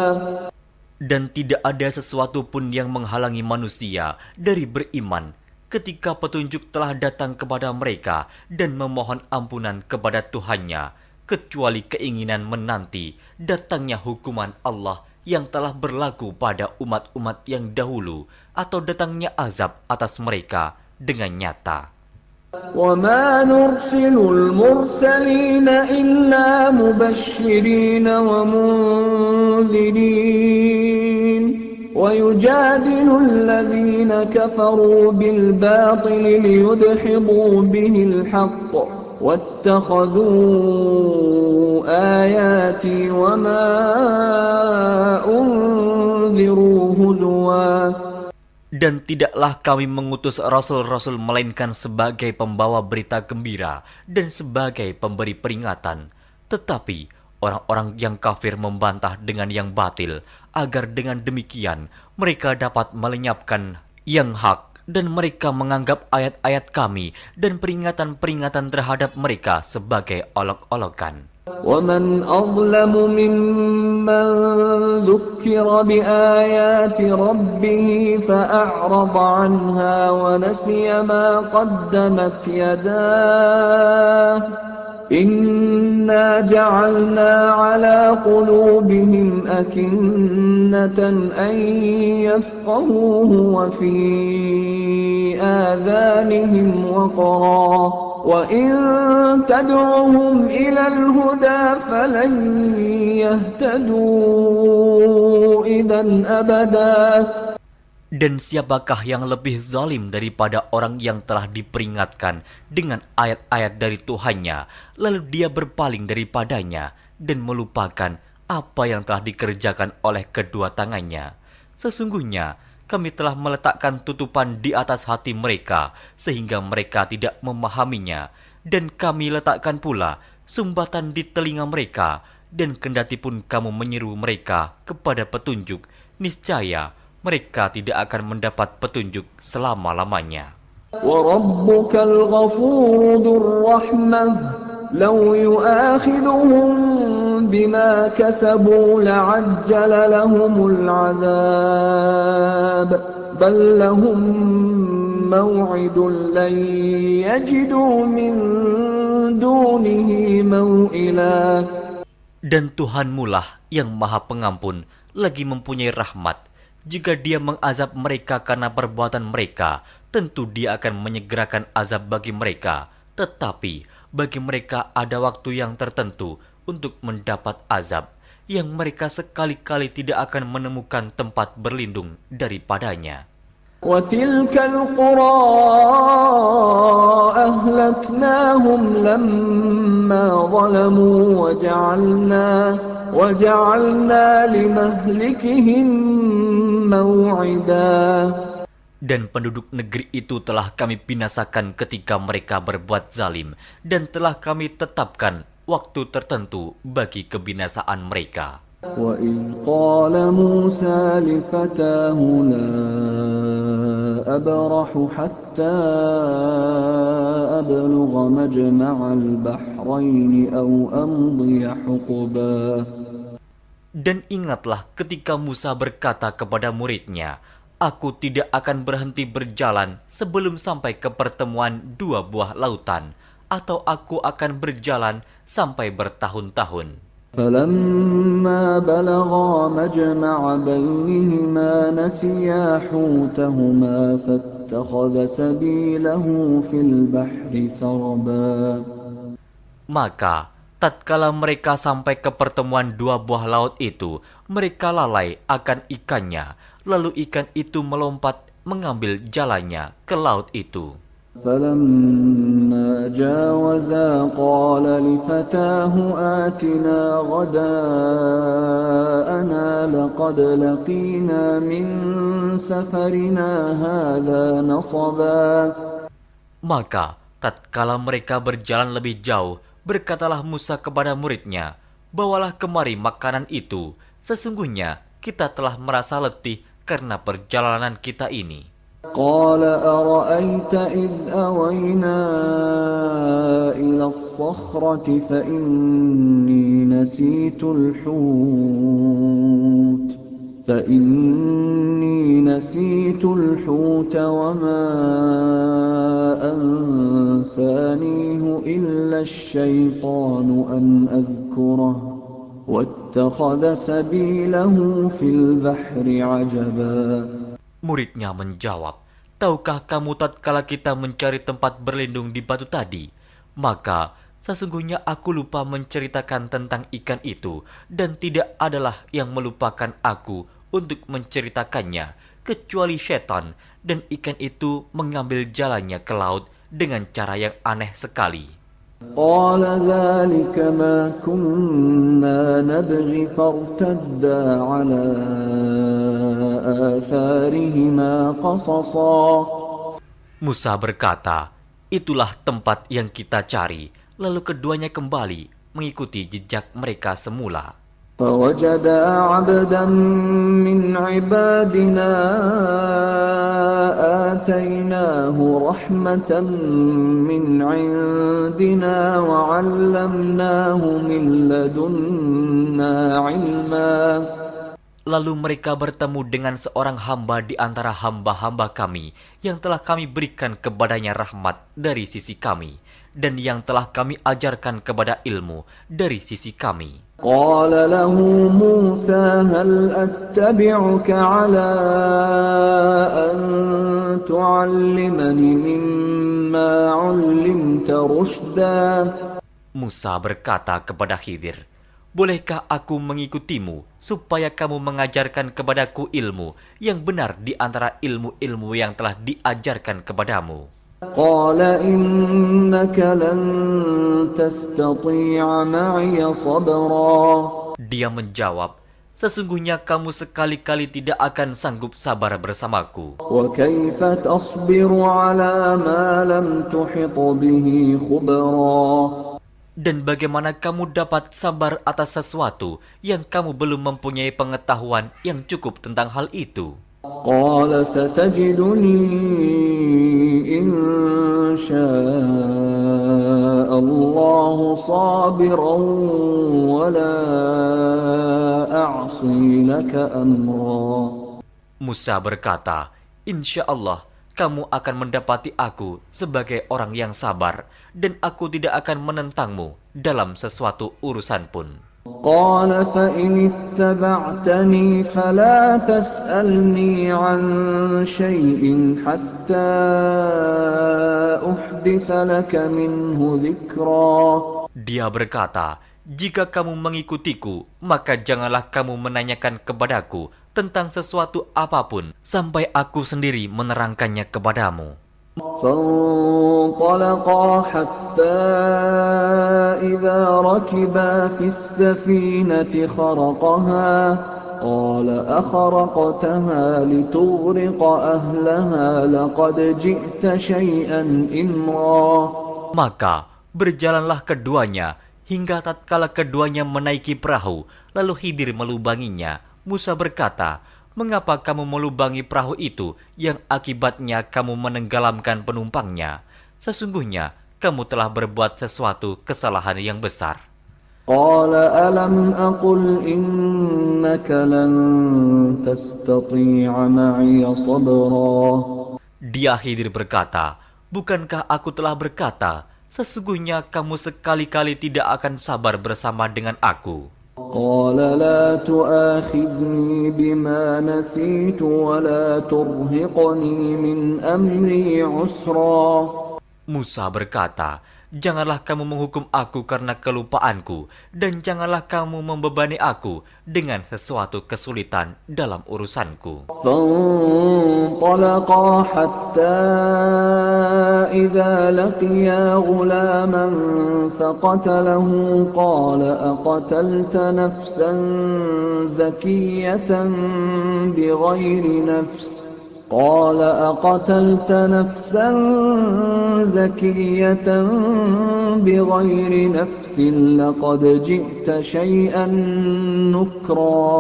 Dan tidak ada sesuatu pun yang menghalangi manusia dari beriman ketika petunjuk telah datang kepada mereka dan memohon ampunan kepada Tuhannya, kecuali keinginan menanti datangnya hukuman Allah yang telah berlaku pada umat-umat yang dahulu, atau datangnya azab atas mereka dengan nyata.
وَمَا نُرْسِلُ الْمُرْسَلِينَ إِلَّا مُبَشِّرِينَ وَمُنذِرِينَ وَيُجَادِلُ الَّذِينَ كَفَرُوا بِالْبَاطِلِ لِيُدْحِضُوا بِهِ الْحَقَّ وَاتَّخَذُوا آيَاتِي وَمَا أُنذِرُوا هُزُوًا.
Dan tidaklah kami mengutus rasul-rasul melainkan sebagai pembawa berita gembira dan sebagai pemberi peringatan. Tetapi orang-orang yang kafir membantah dengan yang batil, agar dengan demikian mereka dapat melenyapkan yang hak, dan mereka menganggap ayat-ayat kami dan peringatan-peringatan terhadap mereka sebagai olok-olokan.
وَمَنْ أَظْلَمُ مِمَّنْ ذُكِّرَ بِآيَاتِ رَبِّهِ فَأَعْرَضَ عَنْهَا وَنَسِيَ مَا قَدَّمَتْ يَدَاهُ إِنَّا جَعَلْنَا عَلَى قُلُوبِهِمْ أَكِنَّةً أَنْ يَفْقَهُوهُ وَفِي آذَانِهِمْ وَقْرًا وَإِن تَدْعُهُمْ إِلَى الْهُدَى فَلَنْ يَهْتَدُوا إِذًا أَبَدًا.
Dan siapakah yang lebih zalim daripada orang yang telah diperingatkan dengan ayat-ayat dari Tuhannya, lalu dia berpaling daripadanya dan melupakan apa yang telah dikerjakan oleh kedua tangannya. Sesungguhnya kami telah meletakkan tutupan di atas hati mereka sehingga mereka tidak memahaminya, dan kami letakkan pula sumbatan di telinga mereka, dan kendatipun kamu menyeru mereka kepada petunjuk, niscaya mereka tidak akan mendapat petunjuk selama-lamanya.
وَرَبُّكَ الْغَفُورُ ذُو الرَّحْمَةِ لَوْ يُؤَاخِذُهُم بِمَا كَسَبُوا لَعَجَّلَ لَهُمُ الْعَذَابَ بَل لَّهُم مَّوْعِدٌ لَّن يَجِدُوا مِن دُونِهِ مَوْئِلًا.
Dan Tuhanmulah yang Maha Pengampun, lagi mempunyai rahmat. Jika Dia mengazab mereka karena perbuatan mereka, tentu Dia akan menyegerakan azab bagi mereka. Tetapi bagi mereka ada waktu yang tertentu untuk mendapat azab, yang mereka sekali-kali tidak akan menemukan tempat berlindung daripadanya.
وَتِلْكَ الْقُرَىٰ أَهْلَكْنَاهُمْ لَمَّا ظَلَمُوا وَجَعَلْنَا لِمَهْلِكِهِم مَّوْعِدًا.
Dan penduduk negeri itu telah kami binasakan ketika mereka berbuat zalim, dan telah kami tetapkan waktu tertentu bagi kebinasaan mereka.
وَإِذْ قَالَ مُوسَى لِفَتَاهُ لَا أَبْرَحُ حَتَّى أَبْلُغَ مَجْمَعَ الْبَحْرَيْنِ أَوْ أَمْضِيَ حُقُبًا.
Dan ingatlah ketika Musa berkata kepada muridnya, "Aku tidak akan berhenti berjalan sebelum sampai ke pertemuan dua buah lautan, atau aku akan berjalan sampai bertahun-tahun."
فَلَمَّا بَلَغَا مَجْمَعَ بَيْنِهِمَا نَسِيَا حُوتَهُمَا فَاتَّخَذَ سَبِيلَهُ فِي الْبَحْرِ سَرَبًا.
Maka tatkala mereka sampai ke pertemuan dua buah laut itu, mereka lalai akan ikannya, lalu ikan itu melompat mengambil jalannya ke laut itu.
فَلَمَّا جَاوَزَا قَالَ لِفَتَاهُ آتِنَا غَدَاءَنَا لَقَدْ لَقِينَا مِنْ سَفَرِنَا هَذَا نَصَبًا.
Maka tatkala mereka berjalan lebih jauh, berkatalah Musa kepada muridnya, "Bawalah kemari makanan itu. Sesungguhnya kita telah merasa letih karena perjalanan kita ini."
قال أرأيت إذ أوينا إلى الصخرة فإني نسيت الحوت وما أنسانيه إلا الشيطان أن أذكره واتخذ سبيله في البحر عجبا.
Muridnya menjawab, "Tahukah kamu tatkala kita mencari tempat berlindung di batu tadi? Maka sesungguhnya aku lupa menceritakan tentang ikan itu, dan tidak adalah yang melupakan aku untuk menceritakannya, kecuali setan, dan ikan itu mengambil jalannya ke laut dengan cara yang aneh sekali."
قال ذلك ما كنا نبغي فارتدا على آثارهما قصصا.
Musa berkata, "Itulah tempat yang kita cari." Lalu keduanya kembali mengikuti jejak mereka semula.
فوجدا عبدا من عبادنا آتيناه رحمة من عندنا وعلمناه من لدنا علما.
Lalu mereka bertemu dengan seorang hamba di antara hamba-hamba kami yang telah kami berikan kepadanya rahmat dari sisi kami, dan yang telah kami ajarkan kepada ilmu dari sisi kami.
قال له موسى هل أتبعك على أن تعلمني مما علمت رشدا.
Musa berkata kepada Khidir, "Bolehkah aku mengikutimu supaya kamu mengajarkan kepadaku ilmu yang benar di antara ilmu-ilmu yang telah diajarkan kepadamu?"
قال إنك لن تستطيع معي صبرا.
Dia menjawab, "Sesungguhnya kamu sekali-kali tidak akan sanggup sabar bersamaku.
وكيف تصبر على ما لم تحط به خبرا.
Dan bagaimana kamu dapat sabar atas sesuatu yang kamu belum mempunyai pengetahuan yang cukup tentang hal itu?"
قال ستجدني إن شاء الله صابرا ولا أعصي لك أمرا.
Musa berkata, "Insya Allah kamu akan mendapati aku sebagai orang yang sabar, dan aku tidak akan menentangmu dalam sesuatu urusan pun."
قال فإن اتبعتني فلا تسألني عن شيء حتى أحدث لك منه ذكرا.
Dia berkata, "Jika kamu mengikutiku, maka janganlah kamu menanyakan kepadaku tentang sesuatu apapun sampai aku sendiri menerangkannya kepadamu."
فانطلقا حتى إذا ركبا في السفينة خرقها قال أخرقتها لتغرق أهلها لقد جئت شيئا إمرا.
Maka berjalanlah keduanya hingga tatkala keduanya menaiki perahu, lalu Khidir melubanginya. Musa berkata, "Mengapa kamu melubangi perahu itu yang akibatnya kamu menenggelamkan penumpangnya? Sesungguhnya kamu telah berbuat sesuatu kesalahan yang besar."
قال ألم أقل إنك لن تستطيع معي صبرا.
Dia Khidir berkata, "Bukankah aku telah berkata, sesungguhnya kamu sekali-kali tidak akan sabar bersama dengan aku?"
قال لا تؤاخذني بما نسيت ولا ترهقني من أمري عسرا.
Musa berkata, "Janganlah kamu menghukum aku karena kelupaanku, dan janganlah kamu membebani aku dengan sesuatu kesulitan dalam urusanku."
فانطلقا حتى إذا لقيا غلاما فقتله قال أقتلت نفسا زكية بغير نفس قال أقتلت نفسا زكية بغير نفس لقد جئت شيئا نكرا.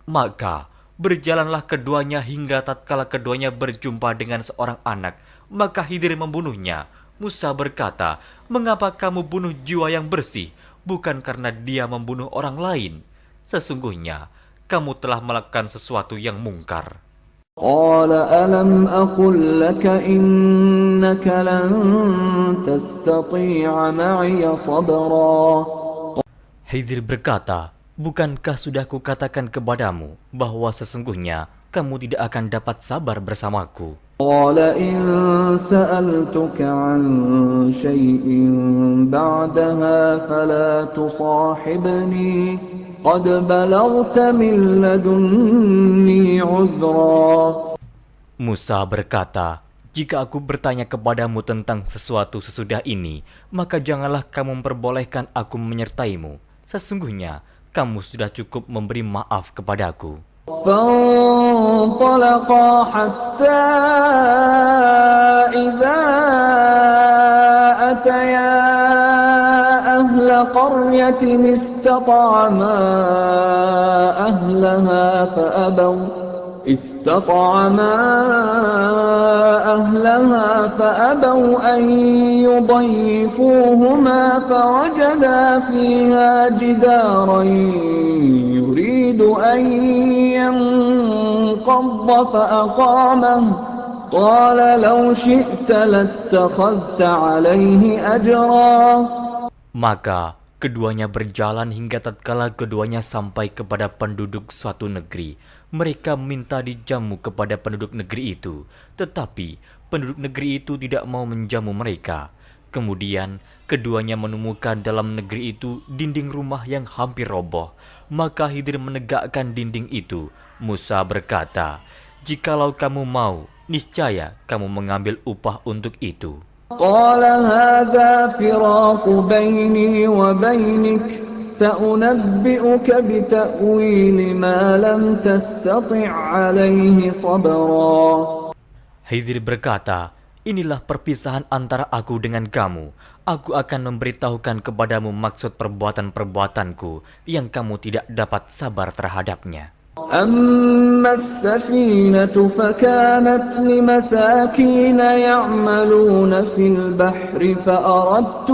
Maka berjalanlah keduanya hingga tatkala keduanya berjumpa dengan seorang anak, maka Khidir membunuhnya. Musa berkata, "Mengapa kamu bunuh jiwa yang bersih, bukan karena dia membunuh orang lain? Sesungguhnya kamu telah melakukan sesuatu yang mungkar."
قال ألم أقل لك إنك لن تستطيع معي صبرا.
Khidir berkata, "Bukankah sudah kukatakan kepadamu bahwa sesungguhnya kamu tidak akan dapat sabar bersamaku?"
قال إن سألتك عن شيء بعدها فلا تصاحبني قد بلغت من لدني عذرا.
Musa berkata, "Jika aku bertanya kepadamu tentang sesuatu sesudah ini, maka janganlah kamu memperbolehkan aku menyertaimu. Sesungguhnya kamu sudah cukup memberi maaf kepadaku."
فانطلقا حتى إذا أتيا أهل قرية استطعما أهلها فأبوا أن يضيفوهما فوجدا فيها جدارا يريد أن ينقض فأقامه قال لو شئت لاتخذت عليه أجرا.
Maka keduanya berjalan hingga tatkala keduanya sampai kepada penduduk suatu negeri. Mereka minta dijamu kepada penduduk negeri itu, tetapi penduduk negeri itu tidak mau menjamu mereka. Kemudian keduanya menemukan dalam negeri itu dinding rumah yang hampir roboh. Maka Khidir menegakkan dinding itu. Musa berkata, "Jikalau kamu mau, niscaya kamu mengambil upah untuk itu."
قال هذا فراق بيني وبينك سأنبئك بتأويل ما لم تستطع عليه صبرا.
Khidir berkata, "Inilah perpisahan antara aku dengan kamu. Aku akan memberitahukan kepadamu maksud perbuatan-perbuatanku yang kamu tidak dapat sabar terhadapnya."
أما السفينة فكانت لمساكين يعملون في البحر فأردت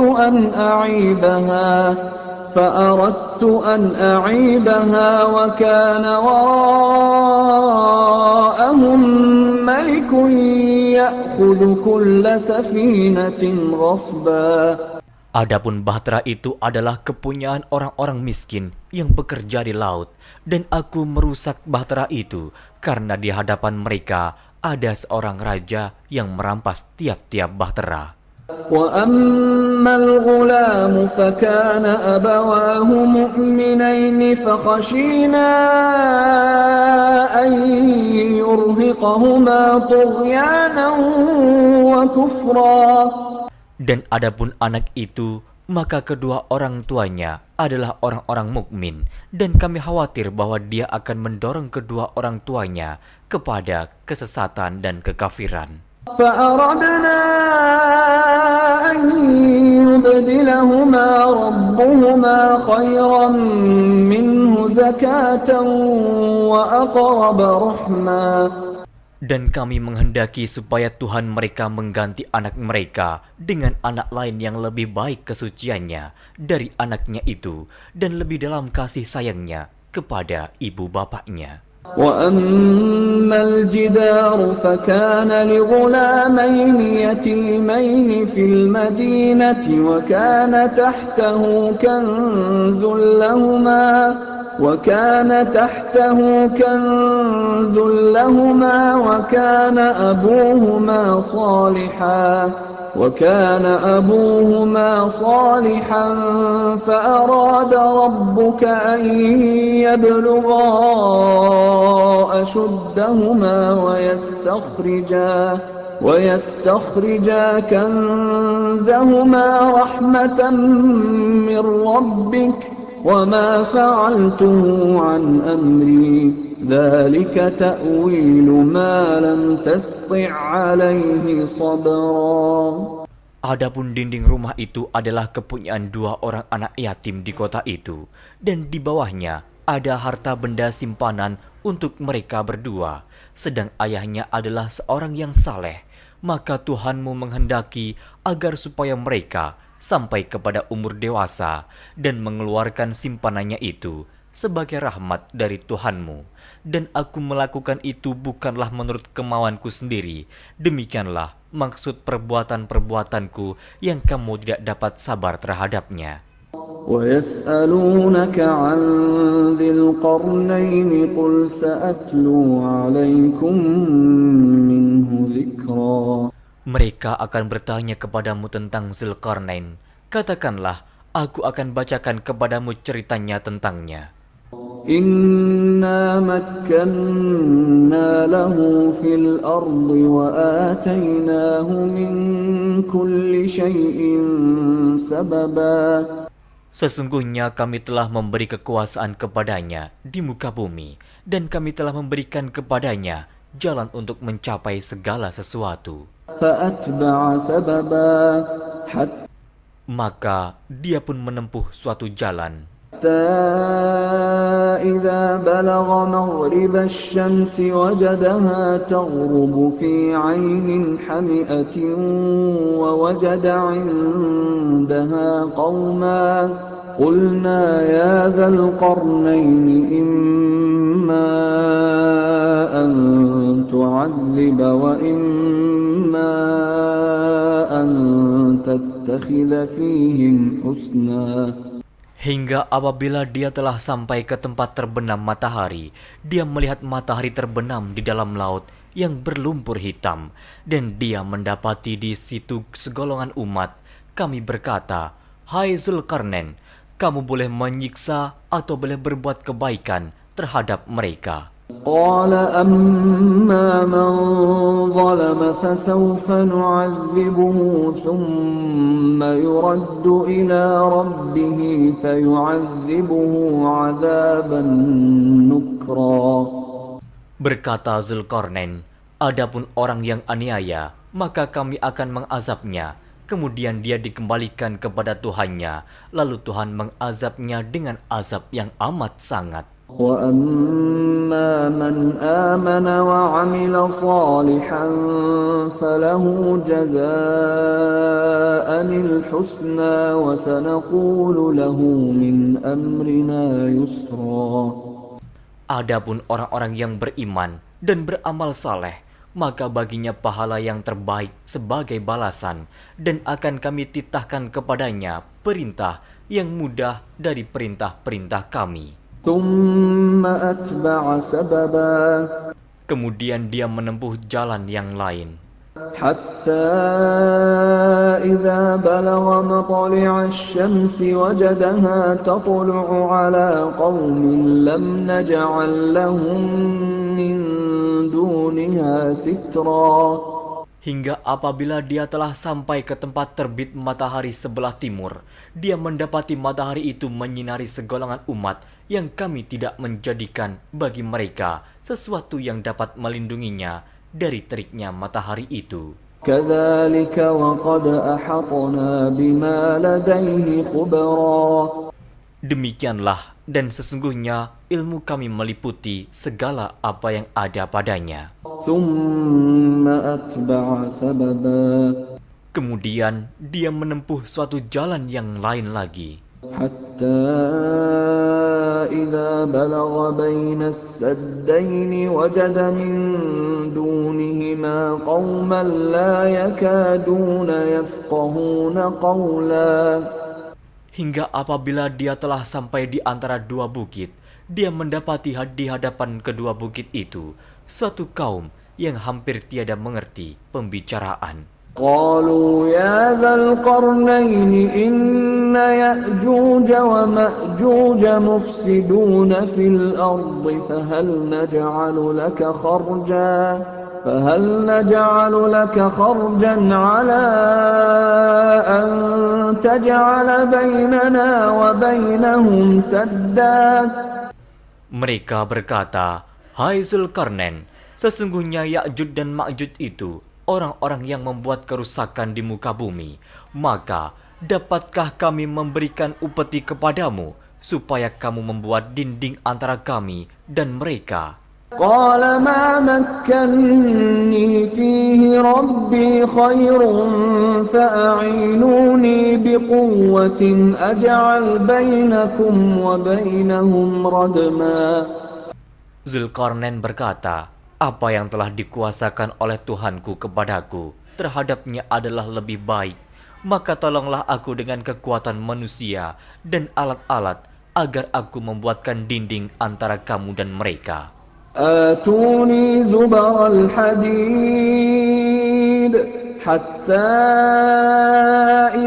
أن أعيبها وكان وراءهم ملك يأخذ كل سفينة غصبا.
Adapun bahtera itu adalah kepunyaan orang-orang miskin yang bekerja di laut, dan aku merusak bahtera itu karena di hadapan mereka ada seorang raja yang merampas tiap-tiap bahtera.
وَأَمَّا الْغُلَامُ فَكَانَ أَبَوَاهُ مُؤْمِنَيْنِ فَخَشِينَا أَن يُرْهِقَهُمَا طُغْيَانًا وَكُفْرًا. Dan
adapun anak itu, maka kedua orang tuanya adalah orang-orang mukmin, dan kami khawatir bahwa dia akan mendorong kedua orang tuanya kepada kesesatan dan kekafiran.
فَأَرَدْنَا أَن يُبْدِلَهُمَا رَبُّهُمَا خَيْرًا مِّنْهُ زَكَاةً وَأَقْرَبَ رَحْمًا.
Dan kami menghendaki supaya Tuhan mereka mengganti anak mereka dengan anak lain yang lebih baik kesuciannya dari anaknya itu, dan lebih dalam kasih sayangnya kepada ibu bapaknya.
وَأَمَّا الْجِدَارُ فَكَانَ لِغُلَامَيْنِ يَتِيمَيْنِ فِي الْمَدِينَةِ وَكَانَ تَحْتَهُ كنز لهما وكان أبوهما صالحا فأراد ربك أن يبلغا أشدهما ويستخرجا كنزهما رحمة من ربك وما فعلته عن أمري ذلك تأويل ما لم تسطع عليه صبرا.
Adapun dinding rumah itu adalah kepunyaan 2 orang anak yatim di kota itu, dan di bawahnya ada harta benda simpanan untuk mereka berdua, sedang ayahnya adalah seorang yang saleh. Maka Tuhanmu menghendaki agar supaya mereka sampai kepada umur dewasa dan mengeluarkan simpanannya itu sebagai rahmat dari Tuhanmu. Dan aku melakukan itu bukanlah menurut kemauanku sendiri. Demikianlah maksud perbuatan-perbuatanku yang kamu tidak dapat sabar terhadapnya.
وَيَسْأَلُونَكَ عَنْ ذِي الْقَرْنَيْنِ قُلْ سَأَتْلُو عَلَيْكُمْ مِنْهُ ذِكْرًا.
Mereka akan bertanya kepadamu tentang Zulkarnain. Katakanlah, aku akan bacakan kepadamu ceritanya tentangnya.
إِنَّا مَكَّنَّا لَهُ فِي الْأَرْضِ وَآتَيْنَاهُ مِنْ كُلِّ شَيْءٍ سَبَبًا.
Sesungguhnya kami telah memberi kekuasaan kepadanya di muka bumi, dan kami telah memberikan kepadanya jalan untuk mencapai segala sesuatu.
فَأَتْبَعَ سَبَبًا
Maka dia pun menempuh suatu jalan.
حتى إذا بلغ مغرب الشمس وجدها تغرب في عين حمئة ووجد عندها قوما قلنا يا ذا القرنين إما أن تعذب وإما أن تتخذ فيهم حسنا.
Hingga apabila dia telah sampai ke tempat terbenam matahari, dia melihat matahari terbenam di dalam laut yang berlumpur hitam, dan dia mendapati di situ segolongan umat. Kami berkata, "Hai Zulkarnain, kamu boleh menyiksa atau boleh berbuat kebaikan terhadap mereka."
قال أما من ظلم فسوف نعذبه ثم يرد إلى ربه فيعذبه عذابا نكرا.
Berkata Zulkarnain, adapun orang yang aniaya, maka kami akan mengazabnya. Kemudian dia dikembalikan kepada Tuhannya, lalu Tuhan mengazabnya dengan azab yang amat sangat.
وَأَمَّا مَنْ آمَنَ وَعَمِلَ صَالِحًا فَلَهُ جَزَاءً الْحُسْنَى وَسَنَقُولُ لَهُ مِنْ أَمْرِنَا يُسْرًا.
Adapun orang-orang yang beriman dan beramal saleh, maka baginya pahala yang terbaik sebagai balasan, dan akan kami titahkan kepadanya perintah yang mudah dari perintah-perintah kami.
ثُمَّ أَتْبَعَ سَبَبًا.
Kemudian dia menempuh jalan yang lain.
حَتَّى إِذَا بَلَغَ مَطْلِعَ الشَّمْسِ وَجَدَهَا تَطْلُعُ عَلَى قَوْمٍ لَمْ نَجْعَلْ لَهُم مِّن دُونِهَا سِتْرًا.
Hingga apabila dia telah sampai ke tempat terbit matahari sebelah timur, dia mendapati matahari itu menyinari segolongan umat yang kami tidak menjadikan bagi mereka sesuatu yang dapat melindunginya dari teriknya matahari itu.
كَذَلِكَ وَقَدْ أَحَطْنَا بِمَا لَدَيْهِ خُبْرًا.
Demikianlah, dan sesungguhnya ilmu kami meliputi segala apa yang ada padanya.
ثُمَّ أَتْبَعَ سَبَبًا.
Kemudian dia menempuh suatu jalan yang lain lagi.
حَتَّى إِذَا بَلَغَ بَيْنَ السَّدَّيْنِ وَجَدَ مِن دُونِهِمَا قَوْمًا لَّا يَكَادُونَ يَفْقَهُونَ قَوْلًا.
Hingga apabila dia telah sampai di antara dua bukit, dia mendapati di hadapan kedua bukit itu suatu kaum yang hampir tiada mengerti pembicaraan.
قالوا يا ذا القرنين إن يأجوج ومأجوج مفسدون في الأرض فهل نجعل لك خرجا على أن تجعل بيننا وبينهم سدا.
Mereka berkata, Hai Zulkarnain, sesungguhnya Ya'juj dan Ma'juj itu orang-orang yang membuat kerusakan di muka bumi. Maka, dapatkah kami memberikan upeti kepadamu, supaya kamu membuat dinding antara kami dan mereka?
قال ما مكني فيه ربي خير فأعينوني بقوة أجعل بينكم وبينهم ردما.
Zulkarnain berkata, apa yang telah dikuasakan oleh Tuhanku kepadaku terhadapnya adalah lebih baik. Maka tolonglah aku dengan kekuatan manusia dan alat-alat agar aku membuatkan dinding antara kamu dan mereka.
آتوني زبر الحديد حتى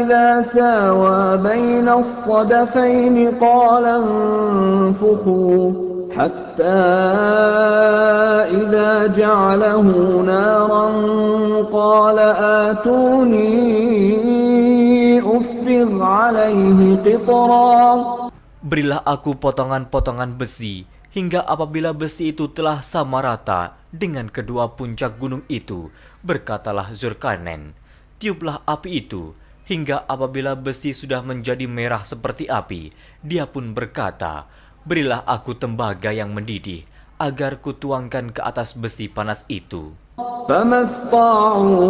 إذا ساوى بين الصدفين قال انفخوا حتى إذا جعله نارا قال آتوني أفرغ عليه قطرا.
Berilah aku potongan-potongan besi, hingga apabila besi itu telah sama rata dengan kedua puncak gunung itu, berkatalah Zulkarnain, tiuplah api itu, hingga apabila besi sudah menjadi merah seperti api, dia pun berkata, berilah aku tembaga yang mendidih, agar kutuangkan ke atas besi panas itu.
فما استطاعوا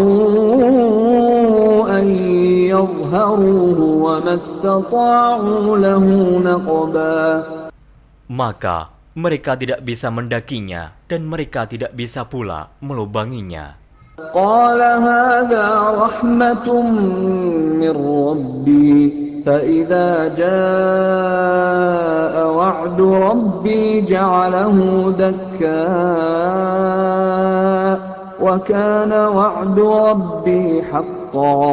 أن يظهروه وما استطاعوا له نقبا.
Maka mereka tidak bisa mendakinya dan mereka tidak bisa pula melubanginya.
قال هذا رحمة من ربي فإذا جاء وعد ربي جعله دكا وكان وعد ربي حقا.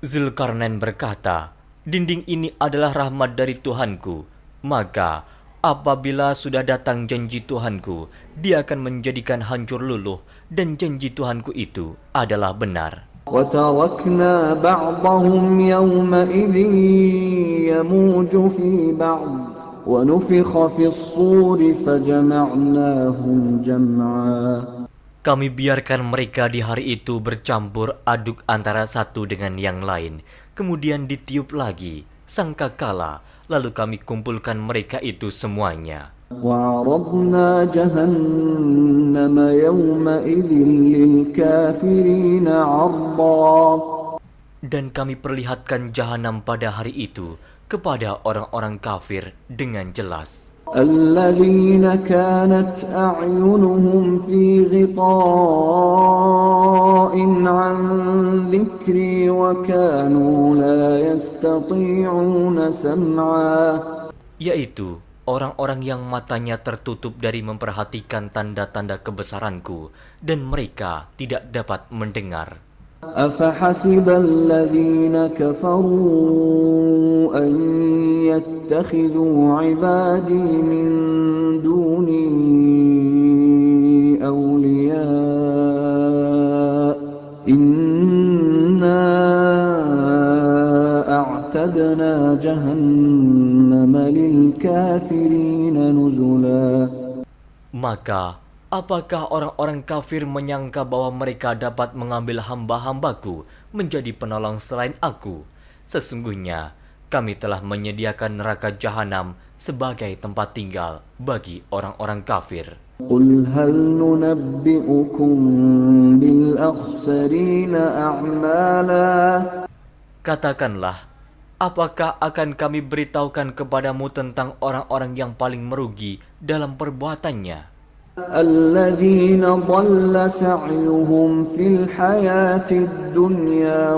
Zulkarnain berkata, dinding ini adalah rahmat dari Tuhanku, maka apabila sudah datang janji Tuhanku, dia akan menjadikan hancur luluh, dan janji Tuhanku itu adalah benar.
وتركنا بعضهم يومئذ يموج في بعض ونفخ في الصور فجمعناهم جمعا.
Kami biarkan mereka di hari itu bercampur aduk antara satu dengan yang lain, kemudian ditiup lagi sangkakala, lalu kami kumpulkan mereka itu semuanya.
وعرضنا جهنم يومئذ للكافرين عرضا.
Dan kami perlihatkan jahanam pada hari itu kepada orang-orang kafir dengan jelas.
الذين كانت أعينهم في غطاء عن ذكري وكانوا لا يستطيعون سمعا. Yaitu orang-orang yang matanya tertutup dari memperhatikan tanda-tanda kebesaranku dan mereka tidak dapat mendengar. أفحسب الذين كفروا أن يتخذوا عبادي من دوني أولياء إنا أعتدنا جهنم للكافرين نزلا. Maka apakah orang-orang kafir menyangka bahwa mereka dapat mengambil hamba-hambaku menjadi penolong selain aku? Sesungguhnya kami telah menyediakan neraka jahanam sebagai tempat tinggal bagi orang-orang kafir. Qul hal nunabbi'ukum bil akhsarina a'mala. Katakanlah, apakah akan kami beritahukan kepadamu tentang orang-orang yang paling merugi dalam perbuatannya? الذين ضل سعيهم في الحياة الدنيا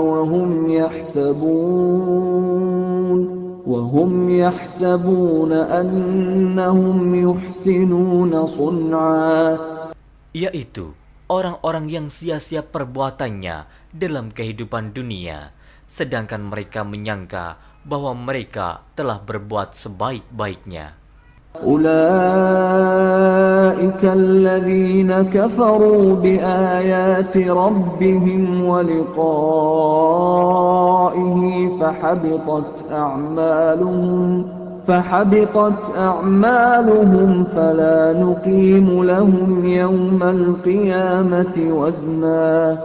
وهم يحسبون أنهم يحسنون صنعا. Yaitu orang-orang yang sia-sia perbuatannya dalam kehidupan dunia, sedangkan mereka menyangka bahwa mereka telah berbuat sebaik-baiknya. أولئك الذين كفروا بآيات ربهم ولقائه فحبطت أعمالهم فحبطت أعمالهم فلا نقيم لهم يوم القيامة وزنا.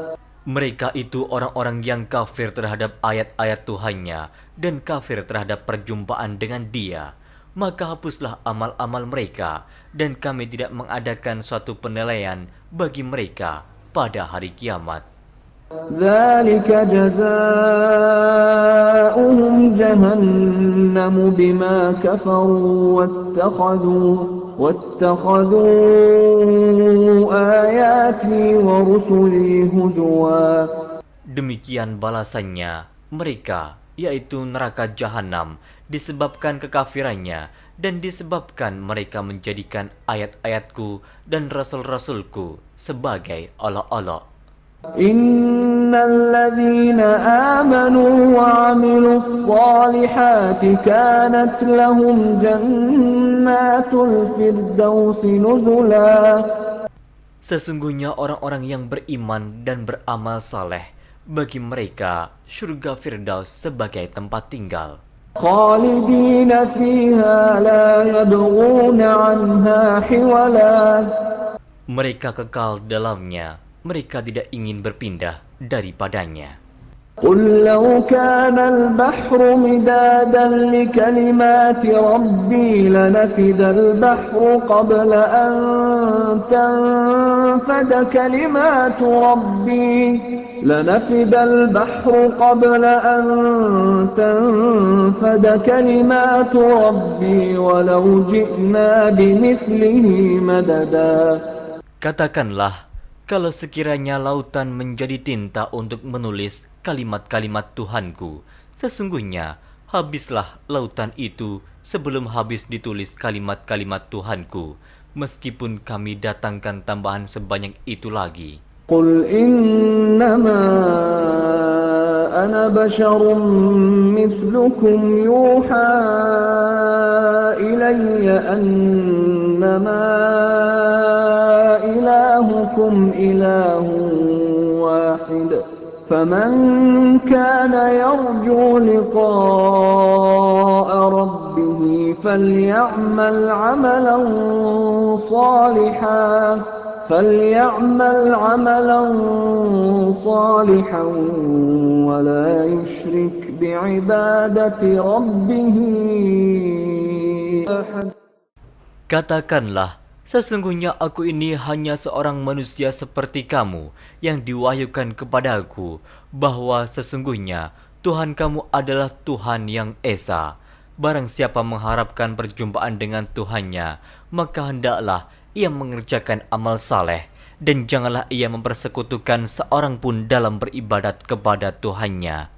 Mereka itu orang-orang yang kafir terhadap ayat-ayat Tuhannya dan kafir terhadap perjumpaan dengan Dia. Maka hapuslah amal-amal mereka, dan kami tidak mengadakan suatu penilaian bagi mereka pada hari kiamat.
ذلك جزاؤهم جهنم بما كفروا واتخذوا آياتي ورسلي هزوا.
Demikian balasannya mereka, yaitu neraka jahanam, disebabkan kekafirannya dan disebabkan mereka menjadikan ayat-ayatku dan rasul-rasulku sebagai olok-olok.
Innal ladzina amanu wa 'amilus shalihati kanat lahum jannatul firdausi nuzula.
Sesungguhnya orang-orang yang beriman dan beramal saleh, bagi mereka surga Firdaus sebagai tempat tinggal.
Khalidina fiha la yabghuna 'anha hiwala.
Mereka kekal dalamnya, mereka tidak ingin berpindah daripadanya.
قل لو كان البحر مدادا لكلمات ربي لنفد البحر قبل أن تنفد كلمات ربي ولو جئنا بمثله مددا.
Katakanlah, kalau sekiranya lautan menjadi tinta untuk menulis kalimat-kalimat Tuhanku, sesungguhnya habislah lautan itu sebelum habis ditulis kalimat-kalimat Tuhanku, meskipun kami datangkan tambahan sebanyak itu lagi.
Qul innama ana basyarum mithlukum yuha ilayya annama ilahukum ilahun wahid. فمن كان يرجو لقاء ربه فليعمل عملا صالحا ولا يشرك بعبادة ربه أحد.
Katakanlah, sesungguhnya aku ini hanya seorang manusia seperti kamu yang diwahyukan kepadaku, bahwa sesungguhnya Tuhan kamu adalah Tuhan yang Esa. Barang siapa mengharapkan perjumpaan dengan Tuhannya, maka hendaklah ia mengerjakan amal saleh, dan janganlah ia mempersekutukan seorang pun dalam beribadat kepada Tuhannya.